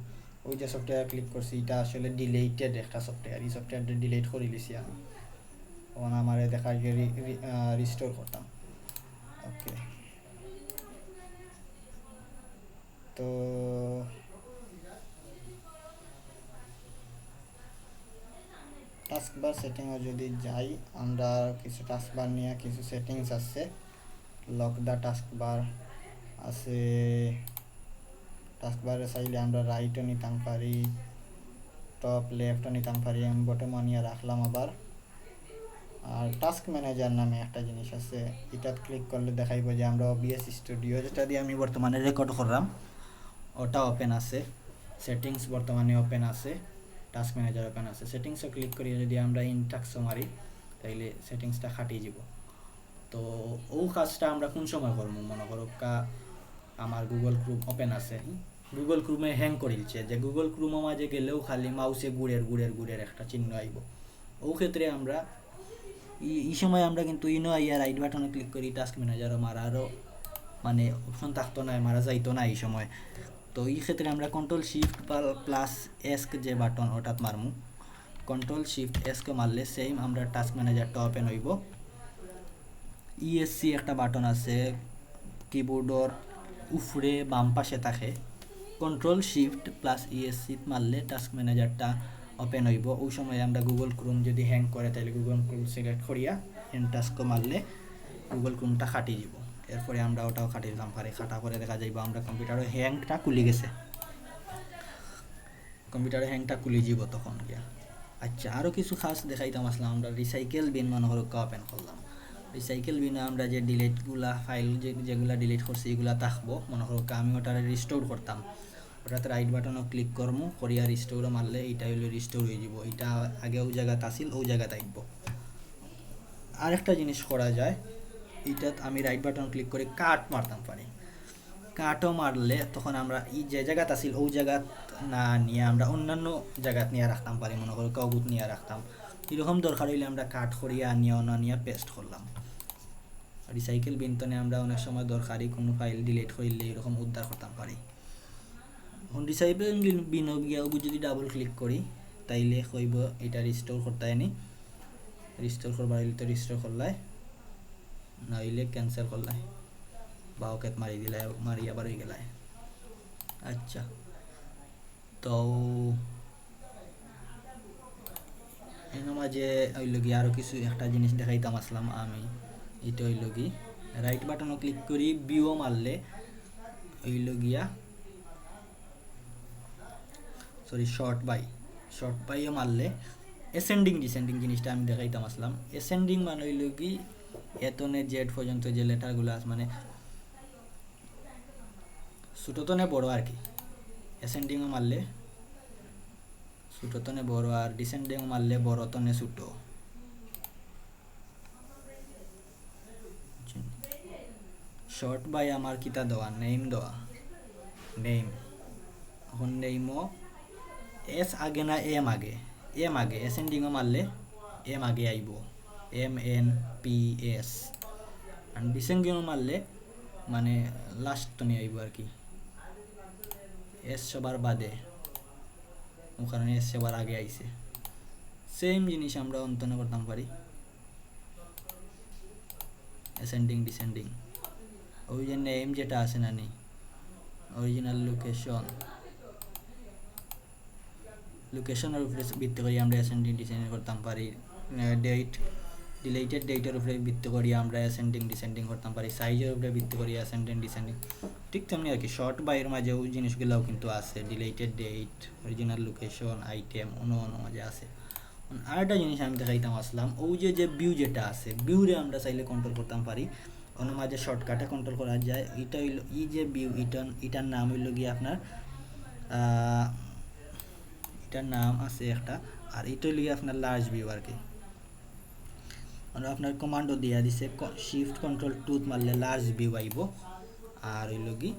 ওই যে সফটওয়্যার ক্লিক করছি এটা আসলে ডিলেটেড একটা সফটওয়্যার, এই সফটওয়্যারটা ডিলিট করে লিছি আমি, তখন আমার দেখা গিয়ে রিস্টোর করতাম। ওকে, তো টাস্কবার সেটিংয়ে যদি যাই আমরা কিছু টাস্কবার নিয়ে কিছু সেটিংস আছে। লক দ্য টাস্কবার আছে, টাস্কবারে চাইলে আমরা রাইটও নিতাম পারি, টপ লেফটও নিতাম পারি, আমি বটমও নিয়ে রাখলাম আবার। আর টাস্ক ম্যানেজার নামে একটা জিনিস আছে, এটা ক্লিক করলে দেখাইব যে আমরা OBS স্টুডিও যেটা দিয়ে আমি বর্তমানে রেকর্ড করলাম ওটা ওপেন আছে, সেটিংস বর্তমানে ওপেন আছে, টাস্ক ম্যানেজার ওপেন আছে। সেটিংসও ক্লিক করিয়ে যদি আমরা ইনটাক্সও মারি তাইলে সেটিংসটা খাটিয়ে যাব। তো ও কাজটা আমরা কোন সময় করবো, মনে করো আমার গুগল ক্রোম ওপেন আছে, গুগল ক্রোমে হ্যাং করিলছে যে গুগল ক্রোমে মাঝে গেলেও খালি মাউসে গুড়ের একটা চিহ্ন আইব। ও ক্ষেত্রে আমরা এই সময় আমরা কিন্তু ইনো আইয়া রাইট বাটনে ক্লিক করি, টাস্ক ম্যানেজারও মারারও মানে অপশন থাকতো না, মারা যাইতো না এই সময়। তো এই ক্ষেত্রে আমরা কন্ট্রোল-শিফট+S যে বাটন ওটাত মারমু, কন্ট্রোল-শিফট-S মারলে সেম আমরা টাস্ক ম্যানেজারটা ওপেন হইব। ESC একটা বাটন আছে কিবোর্ডর উপরে বাম পাশে থাকে, কন্ট্রোল-শিফট+ESC মারলে টাস্ক ম্যানেজারটা ওপেন হইব। ওই সময় আমরা গুগল ক্রোম যদি হ্যাং করে তাহলে গুগল ক্রোম সিলেক্ট করিয়া এন্টাস্কো মারলে গুগল ক্রোমটা খাটি যাব। এরপরে আমরা ওটাও খাটি দিলাম পারে, খাটা পরে দেখা যাইব আমরা কম্পিউটারের হ্যাংটা খুলে গেছে, কম্পিউটারের হ্যাংটা খুলে যাব তখন গিয়া। আচ্ছা, আরও কিছু খাস দেখাইতাম আসলাম। আমরা রিসাইকেল বিন মনোহর ওপেন করলাম। রিসাইকেল বিনে আমরা যে ডিলিটগুলা ফাইল যেগুলা ডিলিট করছি এগুলা থাকবো। মনে করো আমি ওটারে রিস্টোর করতাম, ওটাতে রাইট বাটনও ক্লিক করবো, করিয়া রিস্টোরও মারলে এইটা হইলে রিস্টোর হয়ে যাব। এটা আগে ওই জায়গাতে আসিল, ওই জায়গাতে আইব। আরেকটা জিনিস করা যায়, এইটাত আমি রাইট বাটন ক্লিক করে কাট মারতাম পারি। কাটও মারলে তখন আমরা এই যে জায়গাতে আসিল ওই জায়গাত না নিয়ে আমরা অন্যান্য জায়গাত নিয়ে রাখতাম পারি। মনে করো কাগজ নিয়ে রাখতাম, এরকম দরকার হইলে আমরা কাট করিয়া নিয়ে অন্য নিয়ে পেস্ট করলাম। রিসাইকেল বিনতনে আমরা অনেক সময় দরকারি কোনো ফাইল ডিলিট করলে এরকম উদ্ধার করতাম পারি। এখন রিসাইকেল বিন গিয়াও যদি ডাবল ক্লিক করি তাইলে কইব এটা রিস্টোর করতে আনি। রিস্টোর করবার হইলে তো রিস্টোর করলাই, না হইলে ক্যান্সেল করলাই বা ওকে মারি দিলাই, মারি আবার হয়ে গেলাই। আচ্ছা, তো এর মাঝে হইল কি আরও কিছু একটা জিনিস দেখাইতাম আসলাম আমি। এটা হইল কি রাইট বাটনও ক্লিক করি ভিউ মারলে হইল গিয়া শর্ট বাইও মারলে অ্যাসেন্ডিং ডিসেন্ডিং জিনিসটা আমি দেখাইতাম আসলাম। অ্যাসেন্ডিং মানে হইল কি এতনে জেড পর্যন্ত যে লেটারগুলো আছে মানে ছোটতনে বড় আর কি। অ্যাসেন্ডিংও মারলে ছোটতনে বড়, আর ডিসেন্ডিং মারলে বড়তনে ছোট। শর্ট বাই আমার কিতা দেওয়া নেম দেওয়া, নেম। এখন নেমও এস আগে না এম আগে, এম আগে। অ্যাসেন্ডিংও মারলে এম আগে আইব, MNPS। আর ডিসেন্ডিংও মারলে মানে লাস্ট তনে আইব আর কি, এস সবার বাদে, ও কারণে এস সবার আগে আইছে। সেম জিনিস আমরা অন্তনে করতাম পারি, অ্যাসেন্ডিং ডিসেন্ডিং। ওই যে নেম যেটা আছে না নি, অরিজিনাল লোকেশনের উপরে ভিত্তি করে আমরা অ্যাসেন্ডিং ডিসেন্ডিং করতাম পারি। ডেট ডিলেটেড ডেটের উপরে ভিত্তি করি আমরা অ্যাসেন্ডিং ডিসেন্ডিং করতাম পারি। সাইজের উপরে ভিত্তি করি অ্যাসেন্ডিং ডিসেন্ডিং। ঠিক তেমনি আর কি শর্ট বাইয়ের মাঝে ওই জিনিসগুলোও কিন্তু আছে, deleted date, original location, item অন্য মাঝে আছে। আরেকটা জিনিস আমি দেখাইতাম আসলাম, ওই যে ভিউ যেটা আছে ভিউরে আমরা চাইলে কন্ট্রোল করতাম পারি, অন্য মাঝে শর্টকাটে কন্ট্রোল করা যায়। এটা হইল এই যে ভিউ, এটার নাম হইল গিয়ে আপনার এটার নাম আছে একটা, আর এটা হইল গিয়ে আপনার লার্জ ভিউ আর কি। আপনার কমান্ডও দিয়া দিছে, শিফট কন্ট্রোল টুথ মারলে লার্জ ভিউ আইব। আর হইল কি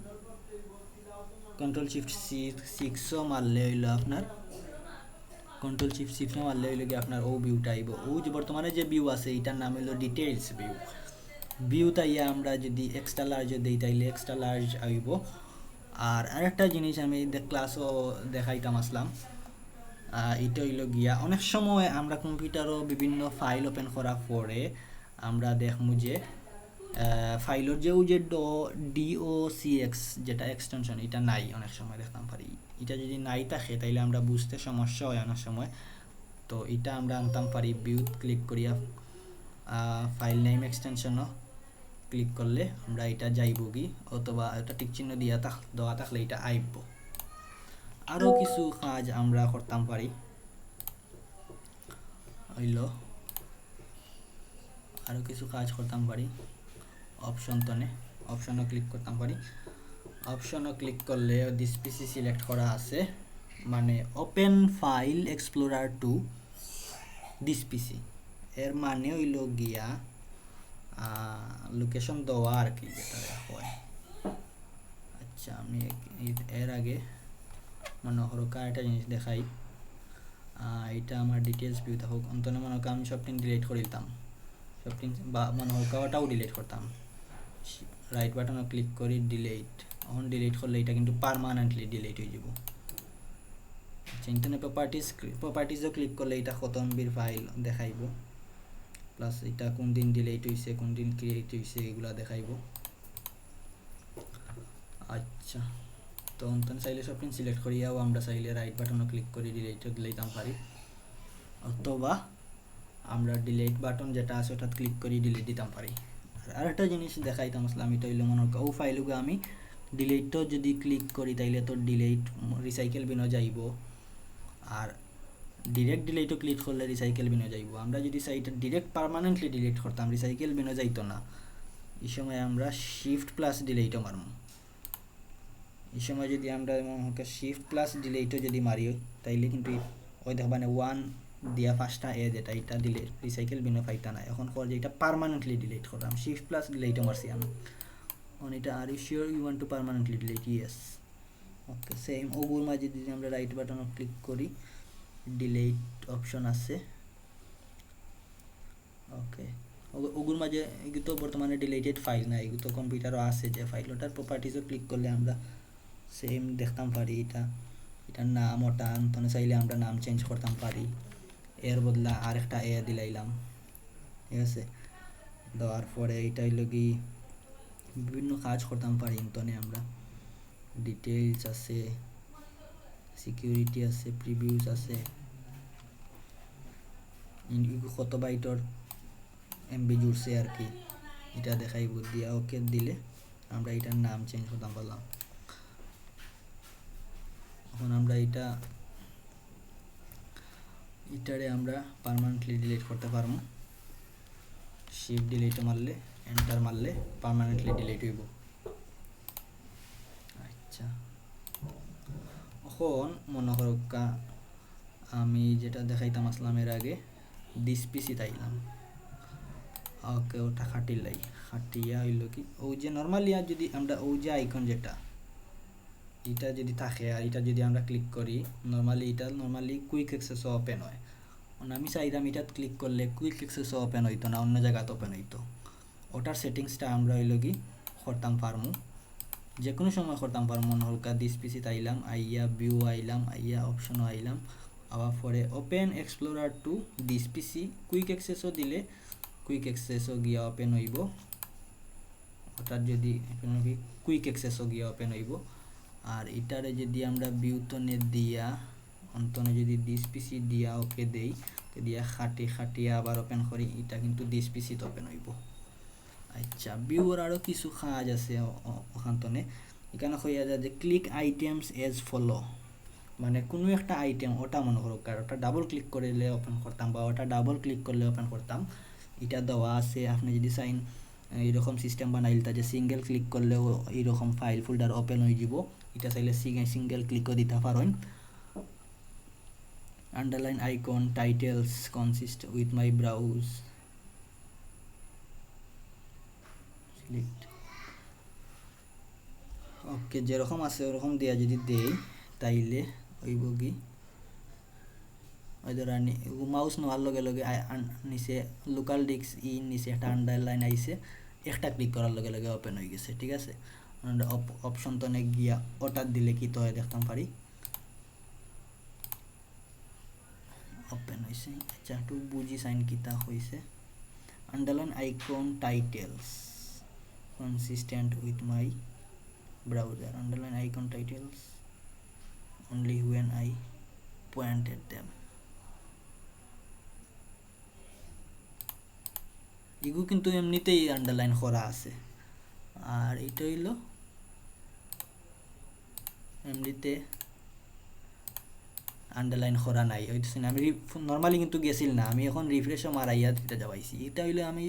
কন্ট্রোল শিফট সিক্সও মারলে হইল আপনার কন্ট্রোল শিফট সিক্সও মারলে হইল কি আপনার ও ভিউটা আইব। ও যে বর্তমানে যে ভিউ আছে এটার নাম হইল ডিটেইলস ভিউ। ভিউ তাইয়া আমরা যদি এক্সট্রা লার্জ দিই তাইলে এক্সট্রা লার্জ আইব। আর আরেকটা জিনিস আমি ক্লাসও দেখাইতাম আসলাম, এটা হইল গিয়া অনেক সময় আমরা কম্পিউটারও বিভিন্ন ফাইল ওপেন করার পরে আমরা দেখমু যে ফাইলের যে ওই যে DOCX যেটা এক্সটেনশন এটা নাই, অনেক সময় দেখতাম পারি। এটা যদি নাই থাকে তাইলে আমরা বুঝতে সমস্যা হয় অনেক সময়। তো এটা আমরা আনতাম পারি ভিউ ক্লিক করিয়া ফাইল নেম এক্সটেনশনও ক্লিক করলে আমরা এটা যাইব কি, অথবা এটা টিক চিহ্ন দিয়া দেওয়া থাকলে এটা আইব। আরও কিছু কাজ আমরা করতাম পারি, হইল আরও কিছু কাজ করতাম পারি। অপশন তনে অপশনও ক্লিক করতাম পারি। অপশনও ক্লিক করলে দিস পিসি সিলেক্ট করা আছে, মানে open file explorer to this পিসি। এর মানে হইল গিয়া লোকেশন দেওয়া আর কি, যেটা হয়। আচ্ছা, আমি এর আগে মনে করো একটা জিনিস দেখাই, এটা আমার ডিটেলস ভিউ থাকুক। অন্তনে মনে করো আমি সবটিন ডিলিট করে দিতাম, সবটিন বা মনে হোক ওটাও ডিলিট করতাম। রাইট বাটনও ক্লিক করি ডিলিট। এখন ডিলিট করলে এটা কিন্তু পারমানেন্টলি ডিলিট হয়ে যাব। আচ্ছা, ইন্টারনেট প্রপার্টিজও ক্লিক করলে এটা কতনবির ফাইল দেখাইব, প্লাস এটা কোন দিন ডিলিট হয়েছে, কোন দিন ক্রিয়েট হয়েছে, এগুলা দেখাইব। আচ্ছা, তো অন্তন চাইলে সব সিলেক্ট করিয়াও আমরা চাইলে রাইট বাটনও ক্লিক করে ডিলিটও দিলাইতাম পারি, অথবা আমরা ডিলিট বাটন যেটা আছে ওটা ক্লিক করে ডিলিট দিতাম পারি। আর একটা জিনিস দেখাইতাম আসলাম, এটা হইলো মনে ও ফাইলগুলো আমি ডিলিটও যদি ক্লিক করি তাইলে তো ডিলিট রিসাইকেল বিনও যাইব, আর ডিরেক্ট ডিলিটও ক্লিক করলে রিসাইকেল বিনও যাইব। আমরা যদি সাইটে ডিরেক্ট পার্মানেন্টলি ডিলিট করতাম রিসাইকেল বিনও যাইতো না, এই সময় আমরা শিফট প্লাস ডিলিটও মারব। এই সময় যদি আমরা শিফট প্লাস ডিলিটও যদি মারি তাইলে কিন্তু ওই দেখবানে 1 দিয়া 5টা যেটা এটা দিলে রিসাইকেল বিনও পাইতা না। এখন কর যে এটা পার্মানেন্টলি ডিলিট করলাম, শিফট প্লাস ডিলিটও মারছি আমি। on এটা আর you sure you want to permanently delete? Yes. Okay, same ওগুর মাঝে যদি আমরা রাইট বাটন ক্লিক করি ডিলিট অপশন আছে। ওকে, ওগুর মাঝে এগুলো তো বর্তমানে ডিলিটেড ফাইল না, এগুলো তো কম্পিউটারও আছে যে ফাইল, ওটার প্রপার্টিসও ক্লিক করলে আমরা সেম দেখতাম পারি। এটার নাম ওটা আনতনে চাইলে আমরা নাম চেঞ্জ করতাম পারি, এর বদলা আরেকটা দিলাইলাম, ঠিক আছে। দেওয়ার পরে এইটাই লগি বিভিন্ন কাজ করতাম পারি। ইন্তনে আমরা ডিটেইলস আছে, সিকিউরিটি আছে, প্রিভিউস আছে, কত বাইটর এমবি জুড়ছে আর কি এটা দেখাইব দিয়া ওকে দিলে আমরা এটার নাম চেঞ্জ করতাম পারলাম। এখন আমরা এটারে আমরা পার্মানেন্টলি ডিলিট করতে পারবো, শিফট ডিলিট মারলে এন্টার মারলে পার্মানেন্টলি ডিলিট হইব। আচ্ছা, এখন মনে করুকা আমি যেটা দেখাইতাম আসলাম এর আগে দিস পিসি তাইলাম। ওকে, ওটা খাটিলাই খাটিয়া হইল কি ওই যে নর্মালি আর যদি আমরা ওই যে আইকন যেটা এটা যদি থাকে আর এটা যদি আমরা ক্লিক করি নর্মালি কুইক অ্যাক্সেস ওপেন হয়। আমি চাইতাম এটা ক্লিক করলে কুইক অ্যাক্সেস ওপেন হইতো না, অন্য জায়গাতে ওপেন হইতো। ওটার সেটিংসটা আমরা হইল কি করতাম পারমু, যে কোনো সময় করতাম পারমু। হলকা দিস পিসি তাইলাম, আইয়া ভিউ আইলাম, আইয়া অপশনও আইলাম, আবার পরে open explorer to this PC quick অ্যাক্সেসও দিলে কুইক অ্যাক্সেসও গিয়া ওপেন হইব। ওটার যদি কুইক অ্যাক্সেসও গিয়া ওপেন হইব। আর এটারে যদি আমরা ভিউতনে দিয়া অন্তনে যদি দিস পিসি দিয়া ওকে দেই দিয়া খাটিয়ে আবার ওপেন করি, এটা কিন্তু দিস পিসিতে ওপেন হইব। আচ্ছা, ভিউর আরও কিছু কাজ আছে ওখানতনে। এখানে হইয়া যায় যে ক্লিক আইটেমস এজ ফলো, মানে কোনো একটা আইটেম ওটা মনে করো কার ওটা ডাবল ক্লিক করলে ওপেন করতাম বা ওটা ডাবল ক্লিক করলে ওপেন করতাম, এটা দেওয়া আছে। আপনি যদি চাইন এইরকম সিস্টেম বানাইলতা যে সিঙ্গেল ক্লিক করলেও এইরকম ফাইল ফোল্ডার ওপেন হয়ে যাব, এটা চাইলে সিঙ্গেল ক্লিকও দিতে পারেন। Underline icon titles consist with my browse select. Okay, যেরকম আছে ওরকম দেয়া যদি দেই তাইলে হইব কি ওই ধর মাউস নেওয়ার লগে লগে নিচে লোকাল ডিস্ক নিচে একটা আন্ডারলাইন আইছে, একটা ক্লিক করার লগে লগে ওপেন হয়ে গেছে, ঠিক আছে। অপশন তো অনেক গিয়া ওটার দিলে কি তো দেখতাম পারি ওপেন হয়েছে। আচ্ছা, একটু বুঝি সাইন কিতা হয়েছে। Underline icon titles consistent with my browser, underline icon titles only when I pointed them। এগুলো কিন্তু এমনিতেই আন্ডারলাইন করা আছে, আর এটা হইল এমনিতে আন্ডারলাইন করা নাই। হইতেছে না, আমি নর্মালি কিন্তু গেছিল না, আমি এখন রিফ্রেশও মারাইয়া এটা যাবাইছি। এটা হইলে আমি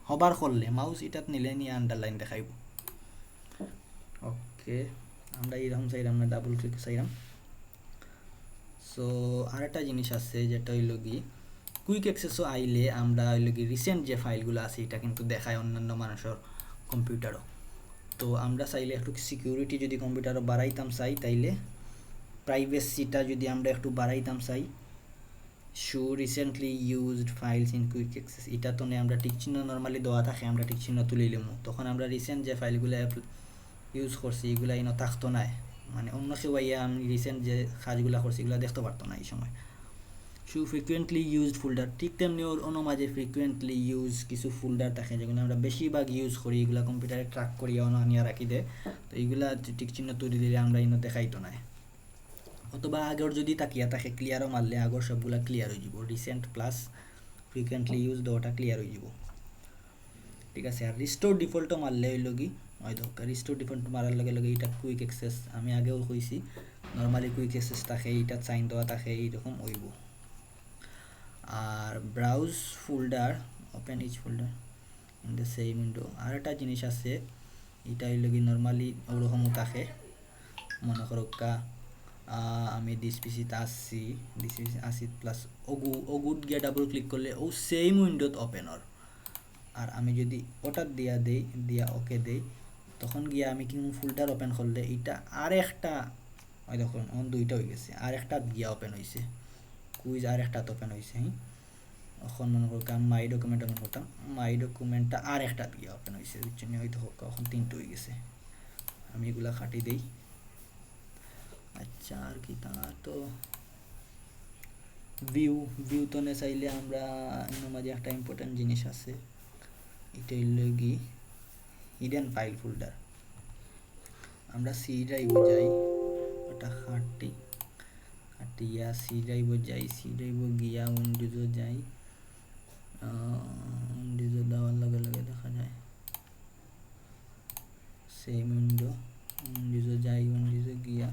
হবার করলে মাউস এটাত নিলে নিয়ে আন্ডারলাইন দেখাইব। ওকে, আমরা এরকম চাইলাম না, ডাবল ক্লিক চাইলাম। সো আরেকটা জিনিস আছে যেটা হইল কি কুইক অ্যাক্সেসও আইলে আমরা হইল কি রিসেন্ট যে ফাইলগুলো আছে এটা কিন্তু দেখায় অন্যান্য মানুষের কম্পিউটারও। তো আমরা চাইলে একটু সিকিউরিটি যদি কম্পিউটারও বাড়াইতাম চাই তাইলে প্রাইভেসিটা যদি আমরা একটু বাড়াইতাম চাই, show recently used files in quick access, এটা তো আমরা টিক চিহ্ন নর্মালি দেওয়া থাকে, আমরা টিক চিহ্ন তুলিলাম, তখন আমরা রিসেন্ট যে ফাইলগুলো ইউজ করছি এগুলো ইনো থাকতো না, মানে অন্য কেউ আমি রিসেন্ট যে কাজগুলো করছি এগুলো দেখতে পারতো না এই সময়। শো ফ্রিকুয়েন্টলি ইউজড ফোল্ডার, ঠিক তেমনি ওর অন্য মাঝে ফ্রিকুয়েন্টলি ইউজ কিছু ফোল্ডার থাকে যেগুলো আমরা বেশিরভাগ ইউজ করি, এগুলো কম্পিউটারে ট্র্যাক করি অন্য আনিয়া রাখি দেয়। তো এইগুলা টিক চিহ্ন তৈরি দিলে আমরা ইনো দেখাইতো না, অথবা আগের যদি তাকিয়া থাকে ক্লিয়ারও মারলে আগর সবগুলা ক্লিয়ার হয়ে যাব। রিসেন্ট প্লাস ফ্রিকুয়েন্টলি ইউজ ওটা ক্লিয়ার হয়ে যাব, ঠিক আছে। আর রিস্টোর ডিফল্টও মারলে হইল কি হয় দরকার, রিস্টোর ডিফল্ট মারার লগে লগে এটা কুইক অ্যাক্সেস, আমি আগেও কইছি নর্মালি কুইক অ্যাক্সেস থাকে, এইটা সাইন দেওয়া থাকে, এইরকম হইব। আর browse folder, open each folder in the same window, আর একটা জিনিস আছে, এটা হইল কি নর্মালি ওরকমও থাকে। মনে করো আমি দিস পিসিতে আসছি, দিস পিসি আসি প্লাস ওগুট গিয়ে ডাবল ক্লিক করলে ও সেম উইন্ডোত ওপেন হর। আর আমি যদি ওটা দিয়া ওকে দেই, তখন গিয়া আমি কিন্তু ফোল্ডার ওপেন করলে এটা আর একটা, ওই দেখুন এখন দুইটা হয়ে গেছে, আর একটা গিয়া ওপেন হয়েছে, কুইজ আর একটা ওপেন হয়েছে। এখন মনে করো আমি মাই ডকুমেন্ট ওপেন করতাম, মাই ডকুমেন্টটা আর একটা গিয়া ওপেন হয়েছে, বুঝছেন, হয়তো এখন তিনটে হয়ে গেছে। আমি এগুলা কাটি দিই। আচ্ছা আর কি, তা তো ভিউ তো নে চাইলে আমরা মাঝে একটা ইম্পর্টেন্ট জিনিস আছে, এটা হইল কি হিডেন ফাইল ফোল্ডার। আমরা সি ড্রাইভ যাই, ওটা কাটিয়া সি ড্রাইভ যাই, সি ড্রাইভ গিয়া উইন্ডোজে যাই, উইন্ডোজে দেওয়ার লগে লগে দেখা যায় সেম উইন্ডোজে যাই, উইন্ডোজে গিয়া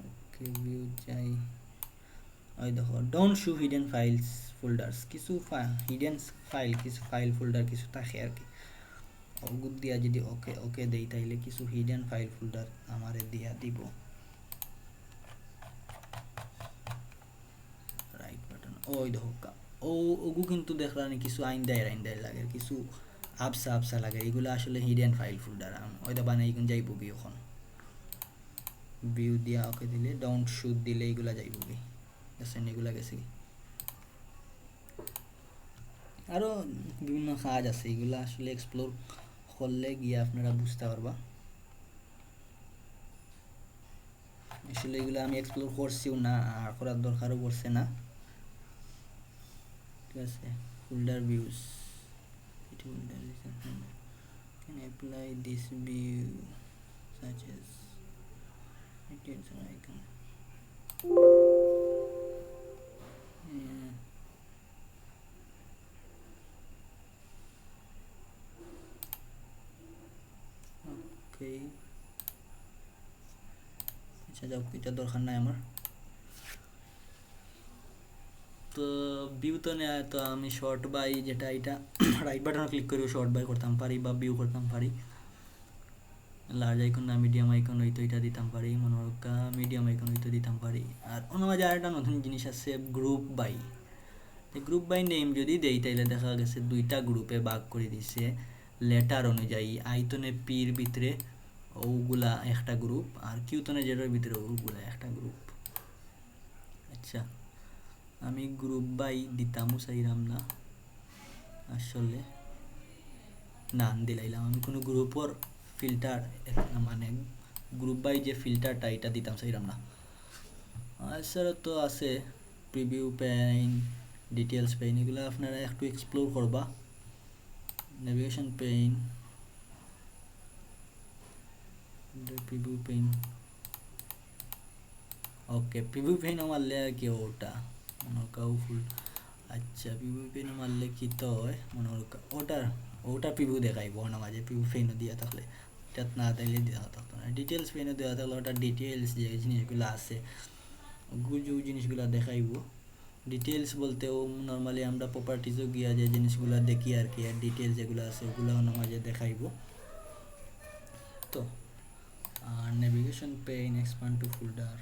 ওকে ভিউ যাই, ওই দেখো don't show hidden files folders, কিছু হিডেন ফাইল, কিছু ফাইল ফোল্ডার কিছু থাকে আর কি। ওগুলো দিয়া যদি ওকে ওকে দেই তাইলে কিছু হিডেন ফাইল ফোল্ডার আমারে দিয়া দিব। রাইট বাটন, ওই দেখো ওগু কিন্তু দেখলাম কিছু আইন্দায় লাগে, কিছু আবসা লাগে, এগুলো আসলে হিডেন ফাইল ফোল্ডার। ওই দা বানাই এখন যাইব কি, এখন ভিউ দিয়া ওকে দিলে ডোন্ট শো দিলে এগুলা যাইব কি, এগুলা গেছে। আরও বিভিন্ন কাজ আছে, এগুলো আসলে এক্সপ্লোর করলে গিয়ে আপনারা বুঝতে পারবা। আসলে এগুলো আমি এক্সপ্লোর করছিও না, আর করার দরকারও পড়ছে না, ঠিক আছে। Folder views, can apply this view such as details or icon. Okay, আচ্ছা যাও, এটা দরকার নাই আমার। তো ভিউ তো নেয়, তো আমি শর্ট বাই যেটা এটা রাইট বাটন ক্লিক করে শর্ট বাই করতাম পারি বা ভিউ করতাম পারি। লার্জ আইকন না মিডিয়াম আইকন হইতো এটা দিতাম পারি, মনে হোক মিডিয়াম আইকন হইতো দিতাম পারি। আর অন্য মাঝে আরেকটা নতুন জিনিস আছে group by. Group by name যদি দেই তাইলে দেখা গেছে দুইটা গ্রুপে ভাগ করে দিছে লেটার অনুযায়ী। আইতনে পির ভিতরে ওগুলা একটা গ্রুপ, আর কিউতনে জেডের ভিতরে ওগুলা একটা গ্রুপ। আচ্ছা আমি গ্রুপ বাই দিতামও চাইলাম না, আসলে না দিলাইলাম, আমি কোনো গ্রুপর ফিল্টার মানে গ্রুপ বাই যে ফিল্টারটা এটা দিতাম চাইলাম না। এছাড়া তো আছে প্রিভিউ পেইন, ডিটেলস পেইন, এগুলো আপনারা একটু এক্সপ্লোর করবা। নেভিগেশন পেইন, প্রিভিউ পেইন, ওকে প্রিভিউ পেইন মারলে কি ওটা মনে কাউ ফুল। আচ্ছা প্রিভিউ পেইন মারলে কি তো হয় মনে ওটা প্রিভিউ দেখাইব না মাঝে, প্রিভিউ পেইনও দিয়া থাকলে এটা না তাইলে দেওয়া থাকতো না। ডিটেলস পেইনও দেওয়া থাকলে ওটা ডিটেলস যে জিনিসগুলো আছে যে জিনিসগুলো দেখাইব। ডিটেলস বলতে ও নর্মালি আমরা প্রপার্টিজও গিয়া যে জিনিসগুলো দেখি আর কি, আর ডিটেলস যেগুলো আছে ওগুলো মাঝে দেখাইব। তো আর navigation pane, expand to folder,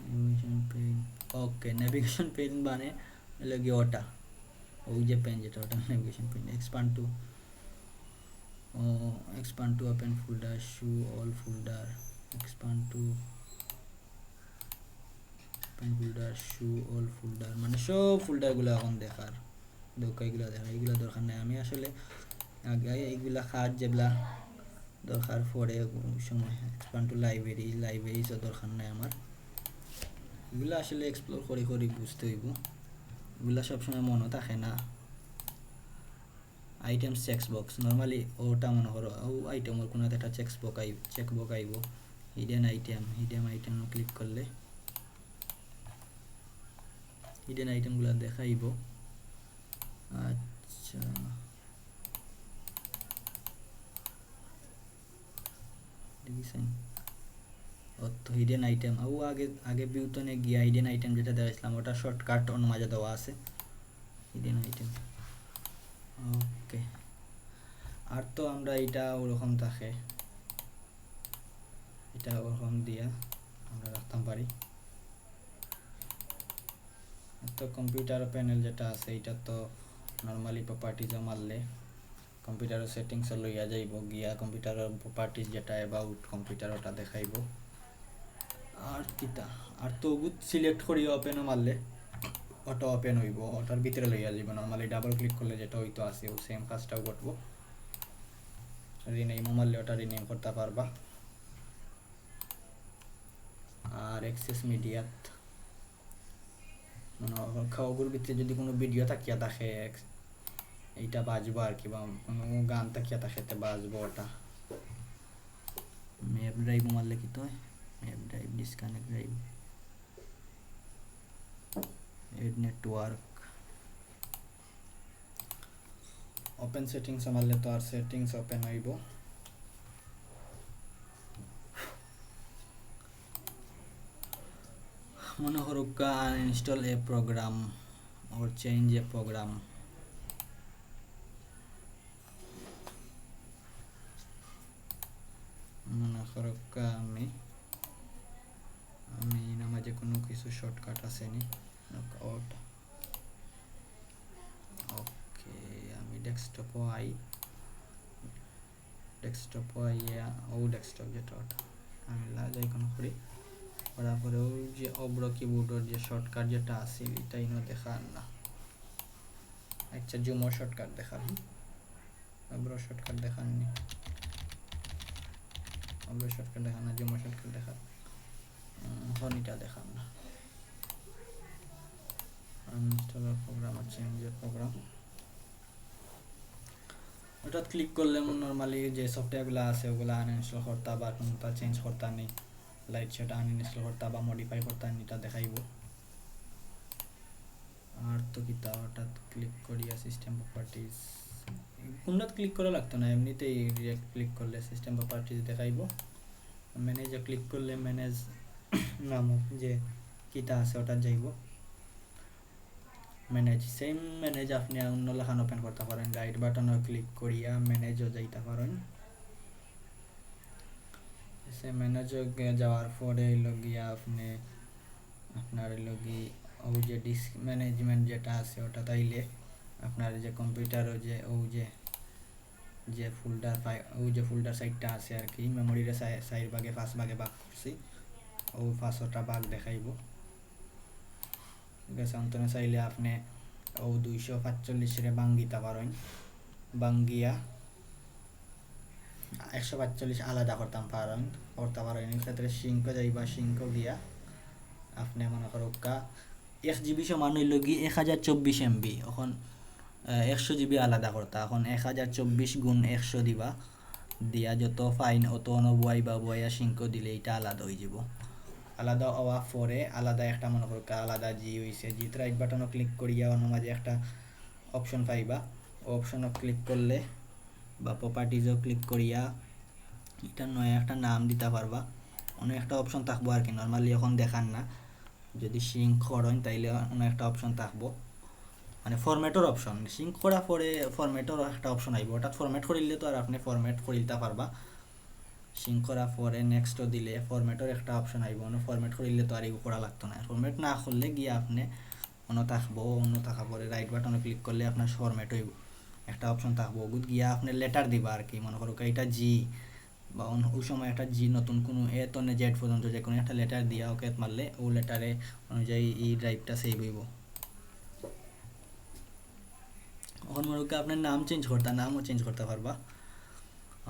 navigation pane, okay navigation pane মানে লগে ওটা ওই যে পেন যেটা ওটা navigation pane. expand to open folder, show all folder, expand to open folder, show all folder মানে সব ফোল্ডারগুলো এখন দেখার এগুলো দেখা, এগুলো দরকার নেই। আমি আসলে আগে এইগুলা খাট যেগুলা দরকার পড়ে সময় এক্সপ্যান্ড টু লাইব্রেরিজও দরকার নেই আমার। এগুলো আসলে এক্সপ্লোর করে করে বুঝতে হইব, এগুলো সবসময় মনে থাকে না। আইটেমস চেকবক্স নর্মালি ওটা মনে করো ও আইটেমের কোনো একটা চেকবক্স আইব, হিডেন আইটেম ক্লিক করলে হিডেন আইটেমগুলো দেখাইব। আচ্ছা দেখিছেন তো হিডেন আইটেম ও আগে বিউটনে গিয়া হিডেন আইটেম যেটা দেখাইছিলাম ওটা শর্টকাট অন্য মাঝে দেওয়া আছে হিডেন আইটেম। ওকে, আর তো আমরা এটা ওরকম থাকে, এটা ওরকম দিয়া আমরা রাখতাম পারি। তো কম্পিউটার প্যানেল যেটা আছে এটা তো নর্মালি প্রপার্টিজও মারলে কম্পিউটারের সেটিংস লইয়া যাইব, গিয়া কম্পিউটারের প্রপার্টিজ যেটা অ্যাবাউট কম্পিউটার ওটা দেখাইব। আর কিতা আর তো সিলেক্ট করি ওপেনও মারলে ওটা ওপেন হইব, ওটার ভিতরে লইয়া যাইব। নর্মালি ডাবল ক্লিক করলে যেটা হইতো আছে ও সেম কাজটাও করবো। রিনেম মারলে ওটা রিনেম করতে পারবা। আর এক্সেস মিডিয়াত মানে ওগুলোর ভিতরে যদি কোনো ভিডিও থাকিয়া থাকে এইটা বাজবো আর কি, বা কোনো গান থাকিয়া থাকে বাজবো ওটা। ম্যাপ ড্রাইভ মারলে কি তো হয়, map drive disconnect drive add network open settings মারলে তো আর সেটিংস ওপেন হইব। মনে করো uninstall a program or change a program, মনে করো আমি নামাজে কোনো কিছু শর্টকাট আসেনি। ওকে আমি ডেস্কটপ আইয়া ও ডেস্কটপ যেটা ওটা আমি লাগাই কোনো করি, তারপরে ওই যে অব্র কিবোর্ডের যে শর্টকাট যেটা আছে এটাই না দেখান না। আচ্ছা জুমো শর্টকাট দেখাবি, অব্র শর্টকাট দেখাননি, অব্র শর্টকাট দেখান না, জুমো শর্টকাট দেখান হনিটা দেখান না। আনইনস্টলার প্রোগ্রাম আর চেঞ্জের প্রোগ্রাম ওটা ক্লিক করলে নর্মালি যে সফটওয়্যারগুলো আছে ওগুলো আনইনস্টল করতে বা কোনটা চেঞ্জ করতে নেই, লাইট সেটা আনইনস্টল করতে বা মডিফাই করতে এটা দেখাইব। আর তো কি তা ওটা ক্লিক করিয়া সিস্টেম প্রপার্টিজ কোনটা ক্লিক করা লাগতো না, এমনিতেই ডিরেক্ট ক্লিক করলে সিস্টেম প্রপার্টিজ দেখাইব। ম্যানেজে ক্লিক করলে ম্যানেজ নামক যে কিটা আছে ওটা যাইব। ম্যানেজ সেম ম্যানেজ আপনি অন্য লেখান ওপেন করতে পারেন, রাইট বাটনও ক্লিক করিয়া ম্যানেজও যাইতে পারেন। সে ম্যানেজও যাওয়ার পরে গিয়া আপনি আপনার ও যে ডিস্ক ম্যানেজমেন্ট যেটা আছে ওটা তাইলে আপনার যে কম্পিউটারও যে যে ফোল্ডার সাইডটা আছে আর কি মেমোরির সাইড ভাগে 5 ভাগে ভাগ করছি ও 5টা ভাগ দেখাইব। ঠিক আছে, অন্তনে চাইলে আপনি ও 245 বাঙ্গিতে পারেন, বাঙ্গিয়া 145 আলাদা করতে পারেন এক্ষেত্রে সিঙ্কো যাইবা, সিঙ্কো গিয়া আপনি মনে করো 1 GB সমান হইল কি 1024 MB, এখন 100 GB আলাদা করতা, এখন 1024 গুণ 100 দিবা, দিয়া যত ফাইন অত বয়াইবা, বয়া সিঙ্কো দিলে এটা আলাদা হয়ে যাব। আলাদা হওয়া পরে আলাদা একটা মনে করো আলাদা জি হয়েছে, জিত রাইট বাটনও ক্লিক করিয়া অন্য মাঝে একটা অপশন পাইবা, অপশনও ক্লিক করলে বা প্রপার্টিজও ক্লিক করিয়া এটা নয় একটা নাম দিতে পারবা, অনেক একটা অপশন থাকবো আর কি। নর্মালি এখন দেখান না, যদি সিঙ্ক করেন তাইলে অনেক একটা অপশন থাকবো, মানে ফরম্যাটের অপশন সিঙ্ক করা পরে ফরম্যাটের একটা অপশন আইব, ওটা ফরম্যাট করিলে তো আর আপনি ফরম্যাট করিতে পারবা। সিঙ্ক করা পরে নেক্সটও দিলে ফরম্যাটের একটা অপশন আইব, অন্য ফরম্যাট করিলে তো আর এগুলো করা লাগতো না। ফরম্যাট না করলে গিয়ে আপনি অন্য থাকা পরে রাইট বাটনে ক্লিক করলে আপনার ফরম্যাট হইব, একটা অপশন থাকবো ওগুলো গিয়া আপনি লেটার দিবা আর কি। মনে করো এটা জি বা ওই সময় একটা জি নতুন কোনো এ তো জেড পর্যন্ত যে কোনো একটা লেটার দিয়া ওকে মারলে ও লেটারে অনুযায়ী এই ড্রাইভটা সেভ হইব। মনে হোক আপনার নাম চেঞ্জ করতে, নামও চেঞ্জ করতে পারবা।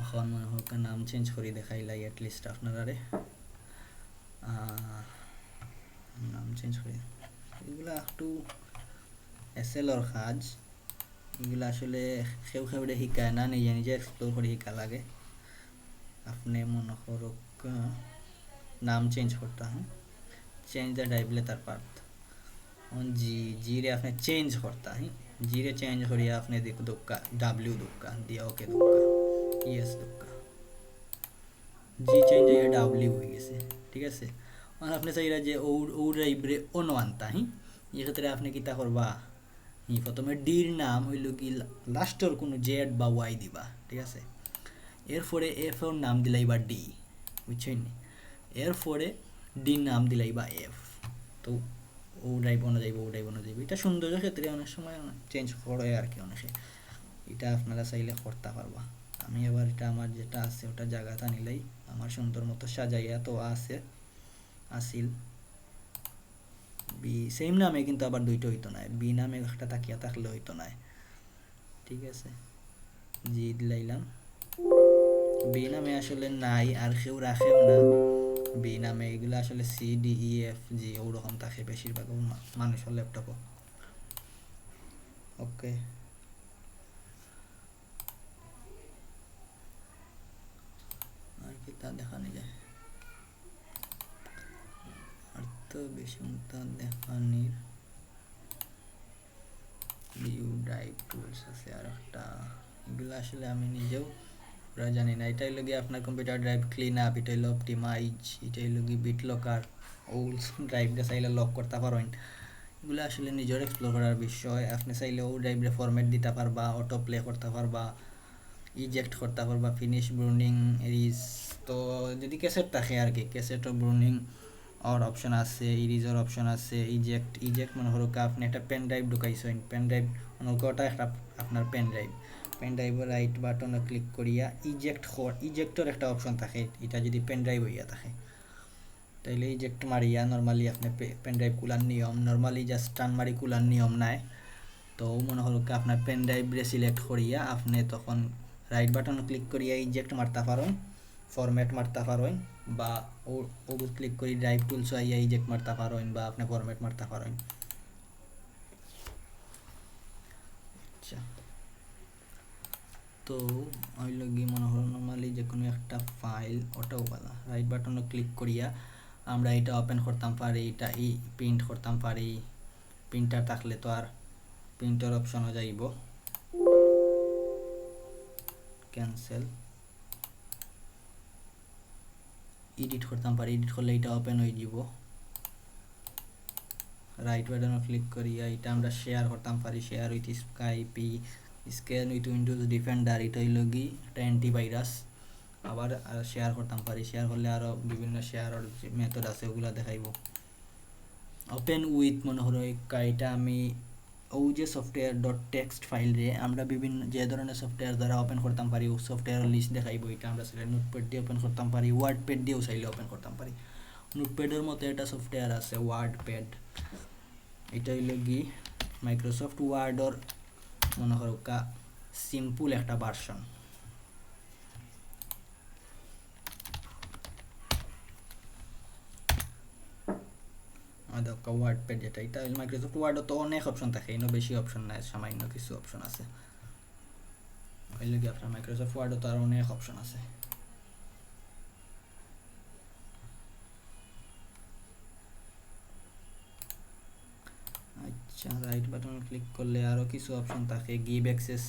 এখন মনে হোক নাম চেঞ্জ করে দেখাইলাই অ্যাটলিস্ট আপনারারে নাম চেঞ্জ করে। এগুলা একটু এসএলর কাজ, এগুলো আসলে কেউ কেউরে শিকায় না, নিজে নিজে এক্সপ্লোর করে শিকা লাগে। আপনি মনে করো নাম চেঞ্জ করতে, হ্যাঁ change the type letter part জি রে আপনি চেঞ্জ করতে, হ্যাঁ জি রে চেঞ্জ করিয়া আপনি দেখো দুক্কা ডাব্লিউ দুক্কা দিয়া ওকে দুক্কা ইয়েস দুক্কা জি চেঞ্জ হয়ে ডাব্লিউ হয়ে গেছে, ঠিক আছে। আর আপনি চাইরা যে ও রাইব্রে অন্য আনতা, হ্যাঁ এক্ষেত্রে আপনি কিতা করবা, প্রথমে ডির নাম হইল কি লাস্টের কোনো জেড বা ওয়াই দিবা, ঠিক আছে। এরপরে এফ এর নাম দিলাইবা ডি, বুঝছেন, এরপরে ডির নাম দিলাইবা এফ। তো ও ড্রাইভ অন্য যাইব, ও ড্রাইভ অন্য যাইব। এটা সৌন্দর্যের ক্ষেত্রে অনেক সময় চেঞ্জ করে আর কি অনেকে, এটা আপনারা চাইলে করতে পারবা। আমি এবার এটা আমার যেটা আছে ওটা জায়গাটা নিলেই আমার সুন্দর মতো সাজাইয়া তো আছে আসিল। বি সেম নামে কিন্তু আবার দুইটা হইতো না, বি নামে একটা তাকিয়া থাকলে হইতো না, ঠিক আছে। জি দিলাইলাম, বি নামে আসলে নাই আর কেউ রাখেও না বি নামে, এগুলো আসলে C D E F G ওরকম থাকে বেশিরভাগ মানুষের ল্যাপটপও। ওকে আর কি তা দেখানো যায়, আর তো বেশি তা দেখানির ভিউ ড্রাইভ টুলস আছে আর একটা, এগুলো আসলে আমি নিজেও পুরা জানি না। এটা হইল গিয়ে আপনার কম্পিউটার ড্রাইভ ক্লিন আপ, এটা হইলো অপটিমাইজ, এটা হইল গিয়ে বিট লকার, ওল্ড ড্রাইভটা চাইলে লক করতে পারেন। এগুলো আসলে নিজের এক্সপ্লোর করার বিষয়। আপনি চাইলে ও ড্রাইভে ফরম্যাট দিতে পারবা, অটো প্লে করতে পারবা, ইজেক্ট করতে পারবা, ফিনিশ ব্রুনিং এরিজ। তো যদি ক্যাসেট থাকে আর কি, ক্যাসেটও ব্রুনিং আর অপশন আছে, ইরিজের অপশন আছে, ইজেক্ট মনে করো আপনি একটা পেন ড্রাইভ ঢুকাইছেন, পেন ড্রাইভ মনে করো ওটা একটা আপনার পেন ড্রাইভের রাইট বাটনে ক্লিক করিয়া ইজেক্টর একটা অপশন থাকে, এটা যদি পেন ড্রাইভ হইয়া থাকে তাইলে ইজেক্ট মারিয়া নর্মালি আপনি পেন ড্রাইভ কুলার নিয়ম নর্মালি জাস্ট টান মারি কুলার নিয়ম নাই। তো মনে হলো কি আপনার পেন ড্রাইভে সিলেক্ট করিয়া আপনি তখন রাইট বাটন ক্লিক করিয়া ইজেক্ট মারতে পারেন, ফরম্যাট মারতে পারেন, বা ও ক্লিক করি ড্রাইভ টুলস আইয়া ইজেক্ট মারতে পারেন বা আপনি ফরম্যাট মারতে পারেন। আচ্ছা তো হইল গিয়ে মনে হলো নর্মালি যে কোনো একটা ফাইল ওটাও বলা রাইট বাটনে ক্লিক করিয়া আমরা এটা ওপেন করতাম পারি, এটা প্রিন্ট করতাম পারি। প্রিন্টার থাকলে তো আর প্রিন্টার অপশনও যাইব, ক্যান্সেল, এডিট করতাম পারি, এডিট করলে এটা ওপেন হয়ে যাব। রাইট বাটনে ক্লিক করিয়া এটা আমরা শেয়ার করতাম পারি, share with Skype, scan with Windows defender, এটা হইল কি একটা অ্যান্টিভাইরাস। আবার শেয়ার করতাম পারি, শেয়ার করলে আরও বিভিন্ন শেয়ারের যে মেথড আছে ওগুলো দেখাইব। ওপেন উইথ মনে হলো এটা আমি ও যে সফটওয়্যার ডট টেক্সট ফাইল রে আমরা বিভিন্ন যে ধরনের সফটওয়্যার দ্বারা ওপেন করতাম পারি ও সফটওয়্যারের লিস্ট দেখাইব। এটা আমরা চাইলে নোটপ্যাড দিয়ে ওপেন করতাম পারি, ওয়ার্ডপ্যাড দিয়েও চাইলে ওপেন করতাম পারি। নোটপ্যাডের মতো একটা সফটওয়্যার আছে ওয়ার্ডপ্যাড, এটা হইল কি মাইক্রোসফট ওয়ার্ডর মনে করো সিম্পল একটা ভার্সন। ওয়ার্ডপ্যাড যেটা এটা মাইক্রোসফট ওয়ার্ডও তো অনেক অপশন থাকে, এনে বেশি অপশন নাই, সামান্য কিছু অপশন আছে। ওই লাগে আপনার মাইক্রোসফট ওয়ার্ডও তো আর অনেক অপশন আছে। আচ্ছা রাইট বাটন ক্লিক করলে আরও কিছু অপশন থাকে, গিভ অ্যাক্সেস,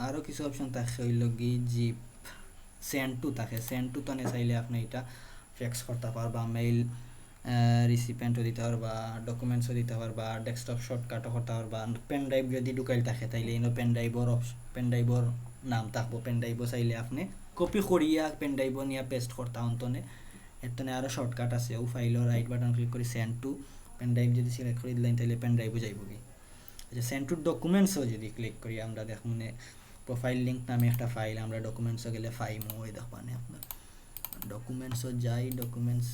আরও কিছু অপশন থাকে হইল কি জিপ, সেন্ড টু থাকে, সেন্ড টু তো চাইলে আপনি এটা ফ্যাক্স করতে পারবা, মেইল রিসিপেন্টও দিতে পারবা, ডকুমেন্টসও দিতে পারবা, ডেস্কটপ শর্টকাটও করতে পারবা। পেন ড্রাইভ যদি ঢুকাইল থাকে তাইলে ইনো পেন ড্রাইভর নাম থাকবো, পেন ড্রাইভও চাইলে আপনি কপি করিয়া পেন ড্রাইভও নিয়ে পেস্ট করতে অন্তনে এতনে আরও শর্টকাট আছে। ও ফাইলও রাইট বাটন ক্লিক করে সেন্ড টু পেন ড্রাইভ যদি সিলেক্ট করে দিলেন তাহলে পেন ড্রাইভও যাইব কি। আচ্ছা সেন্ড টু ডকুমেন্টসও যদি ক্লিক করি আমরা দেখ মানে প্রোফাইল লিঙ্ক নামে একটা ফাইল আমরা ডকুমেন্টসও গেলে ফাইমো ওই দেখবানে আপনার ডকুমেন্টসও যাই, ডকুমেন্টস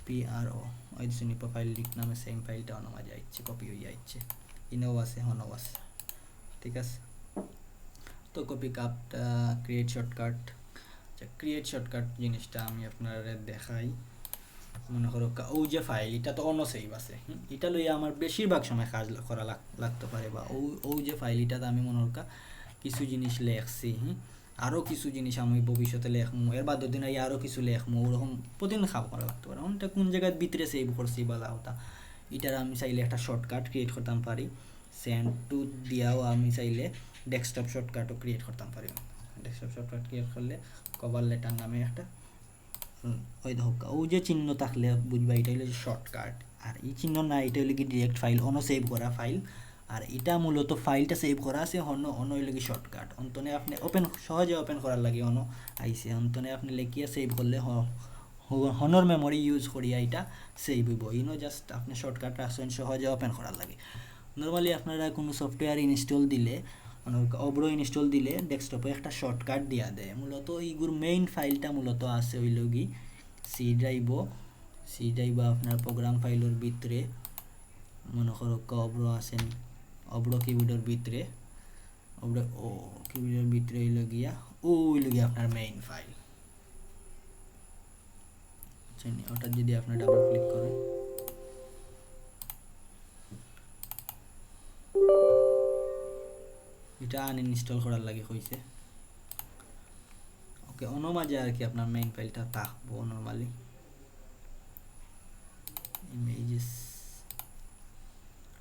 PRO ওই শুনি প্রোফাইল লিঙ্ক নামে সেম ফাইলটা অন্য মাঝে আইছে কপি হয়ে যাচ্ছে ইনো আছে হনো আছে ঠিক আছে তো কপি কাপটা ক্রিয়েট শর্টকাট আচ্ছা ক্রিয়েট শর্টকাট জিনিসটা আমি আপনারা দেখাই মনে করো ও যে ফাইল এটা তো অন্য সেভ আছে এটা লইয়া আমার বেশিরভাগ সময় কাজ করা লাগতে পারে বা ও যে ফাইল এটাতে আমি মনে করো কিছু জিনিস লেখছি আরও কিছু জিনিস আমি ভবিষ্যতে লেখমু এর বাদ দিন আরও কিছু লেখমু ওরকম প্রতিদিন খাব করা লাগতে পারে এটা কোন জায়গায় ভিতরে সেভ করছি বলা হতা এটার আমি চাইলে একটা শর্টকাট ক্রিয়েট করতাম পারি সেন্ড টু দিয়াও আমি চাইলে ডেস্কটপ শর্টকাটও ক্রিয়েট করতাম পারি ডেস্কটপ শর্টকাট ক্রিয়েট করলে কভার লেটার নামে একটা ওই হোক ও যে চিহ্ন থাকলে বুঝবা এটা হলো শর্টকাট আর এই চিহ্ন না এটা হলো কি ডিরেক্ট ফাইল অন্য সেভ করা ফাইল আর এটা মূলত ফাইলটা সেভ করা আছে অন্য হইল কি শর্টকাট অন্তনে আপনি সহজে ওপেন করার লাগে অন্য আইসে অন্তনে আপনি লেখিয়া সেভ করলে হনর মেমোরি ইউজ করিয়া এটা সেভ হইব ইনো জাস্ট আপনি শর্টকাট রাখছেন সহজে ওপেন করার লাগে নর্মালি আপনারা কোনো সফটওয়্যার ইনস্টল দিলে অব্রো ইনস্টল দিলে ডেস্কটপে একটা শর্টকাট দিয়া দেয় মূলত এইগুর মেইন ফাইলটা মূলত আছে হইল কি সি ড্রাইভ আপনার প্রোগ্রাম ফাইলের ভিতরে মনে করো অব্রো আছেন অব্রো কিবোর্ডের ভিতরে কিবোর্ডের ভিতরে হইল গিয়া হইল গিয়া আপনার মেইন ফাইল ওটা যদি আপনি ডাবল ক্লিক করেন এটা আনইনস্টল করার লাগে হইছে ওকে অন্য মাঝে আর কি আপনার মেইন ফাইলটা থাকবো নরমালি ইমেজেস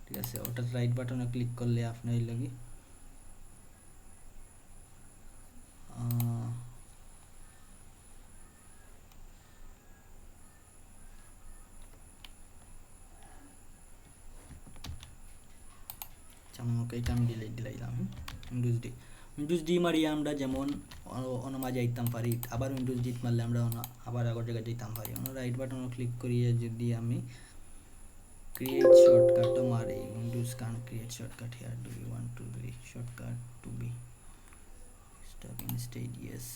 ঠিক আছে ওটা রাইট বাটনে ক্লিক করলে আপনি এই লাগি ওকে এটা আমি দিলাম উইন্ডোজ ডি মারিয়া আমরা যেমন অন্য মাঝে যাইতাম পারি আবার উইন্ডোজ ডি মারলে আমরা আবার আগের জায়গায় যাইতাম পারি রাইট বাটনে ক্লিক করিয়ে যদি আমি create shortcut मारे windows can't create shortcut here do you want to be shortcut to be stuck instead yes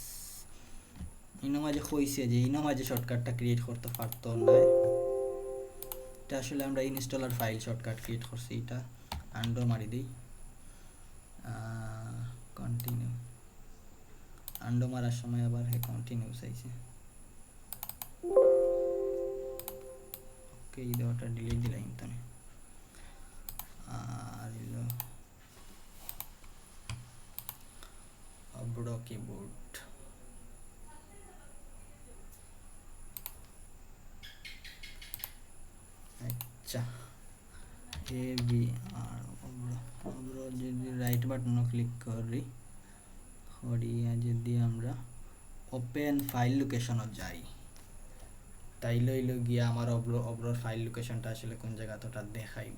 ইনো মাঝে কইছে যে ইনো মাঝে শর্টকাটটা ক্রিয়েট করতে পারতো না এটা আসলে আমরা ইনস্টলার ফাইল শর্টকাট ক্রিয়েট করছি এটা আন্ডো মারি দেই কন্টিনিউ আন্ডো মারার সময় আবার হে কন্টিনিউ চাইছে এই দেওয়াটা ডিলিট দিলাম তাহলে আর হলো অব্রো কিবোর্ড আচ্ছা এ বি আর অব্রো যদি রাইট বাটনে ক্লিক করি যদি আমরা ওপেন ফাইল লোকেশনে যাই তাইলে হইল গিয়া আমার অব্রোর ফাইল লোকেশনটা আসলে কোন জায়গাটা দেখাইব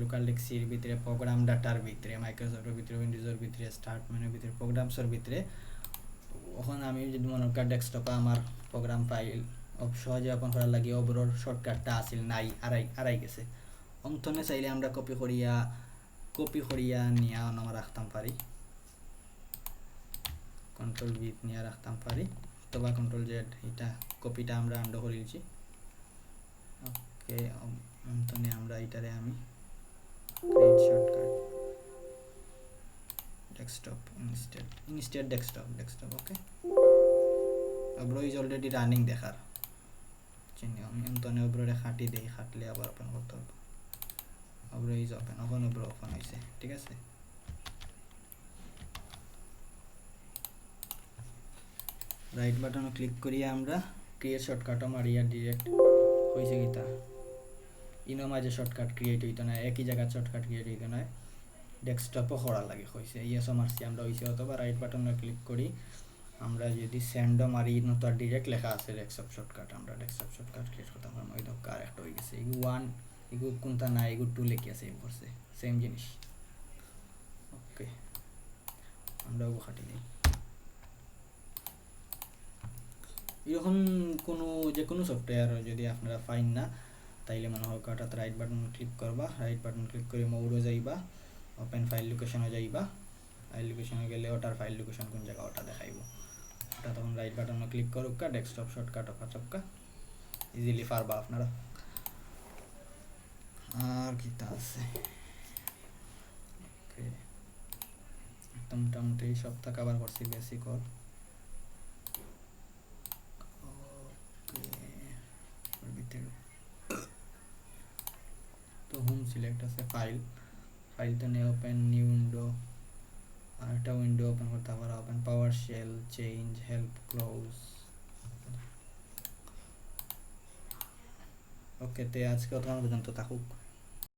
লোকাল ডিক্সির ভিতরে প্রোগ্রাম ডাটার ভিতরে মাইক্রোসফটের ভিতরে উইন্ডোজের ভিতরে স্টার্ট মেনুর ভিতরে প্রোগ্রামসের ভিতরে ওখানে আমি যদি মনে করি ডেস্কটপে আমার প্রোগ্রাম ফাইল সহজে ওপেন করার লাগে অব্রোর শর্টকাটটা আসিল নাই আড়াই গেছে অন্তনে চাইলে আমরা কপি করিয়া নিয়ে আমরা রাখতাম পারি কন্ট্রোল ভি নিয়ে রাখতাম পারি অথবা কন্ট্রোল জেড এটা কপিটা আমরা আন্ডো করে দিয়েছি ওকে অন্তনে আমরা এটারে আমি create shortcut desktop instead desktop okay Avro is already running দেখার চিহ্ন আমি অন্তনে অব্রোরে খাটি দেই খাটলে আবার ওপেন করতে হবে Avro is open Avro open হয়েছে ঠিক আছে রাইট বাটনে ক্লিক করিয়া আমরা ক্রিয়েট শর্টকাটও মারিয়া ডিরেক্ট হয়েছে কিতা ইনো মাঝে শর্টকাট ক্রিয়েট হইতো না একই জায়গায় শর্টকাট ক্রিয়েট হইতো না ডেস্কটপও করা লাগে হয়েছে ইয়েসও মারছি আমরা হয়েছে অথবা রাইট বাটনে ক্লিক করি আমরা যদি সেন্ডও মারি তো ডিরেক্ট লেখা আছে ডেস্কটপ শর্টকাট আমরা ডেস্কটপ শর্টকাট ক্রিয়েট করতে পারবো ওই তো কার একটা হয়ে গেছে এগু 1 এগু কোনটা না এগু 2 লিখিয়া সেভ করছে সেম জিনিস ওকে আমরা ও খাটি দিই এরকম যে কোনো সফটওয়্যার যদি আপনারা পাইন না তাইলে মনে হয় কাটাতে রাইট বাটন ক্লিক করবা রাইট বাটন ক্লিক করে মোডে যাইবা ওপেন ফাইল লোকেশনে যাইবা ফাইল লোকেশনে গেলে ওটার ফাইল লোকেশন কোন জায়গা ওটা দেখাইব ওটা তখন রাইট বাটনে ক্লিক করুকা ডেস্কটপ শর্টকাট চপকা ইজিলি পারবা আপনারা। আর কিটা আছে, ওকে একদম মোটামুটি সবটা কভার করছি বেসিক অল। তো হোম সিলেক্ট আছে, ফাইলটা নিয়ে ওপেন নিউ উইন্ডো, আর একটা উইন্ডো ওপেন করতে আবার ওপেন পাওয়ার শেল চেঞ্জ হেল্প ক্লোজ। ওকে তে আজকে অত পর্যন্ত থাকুক।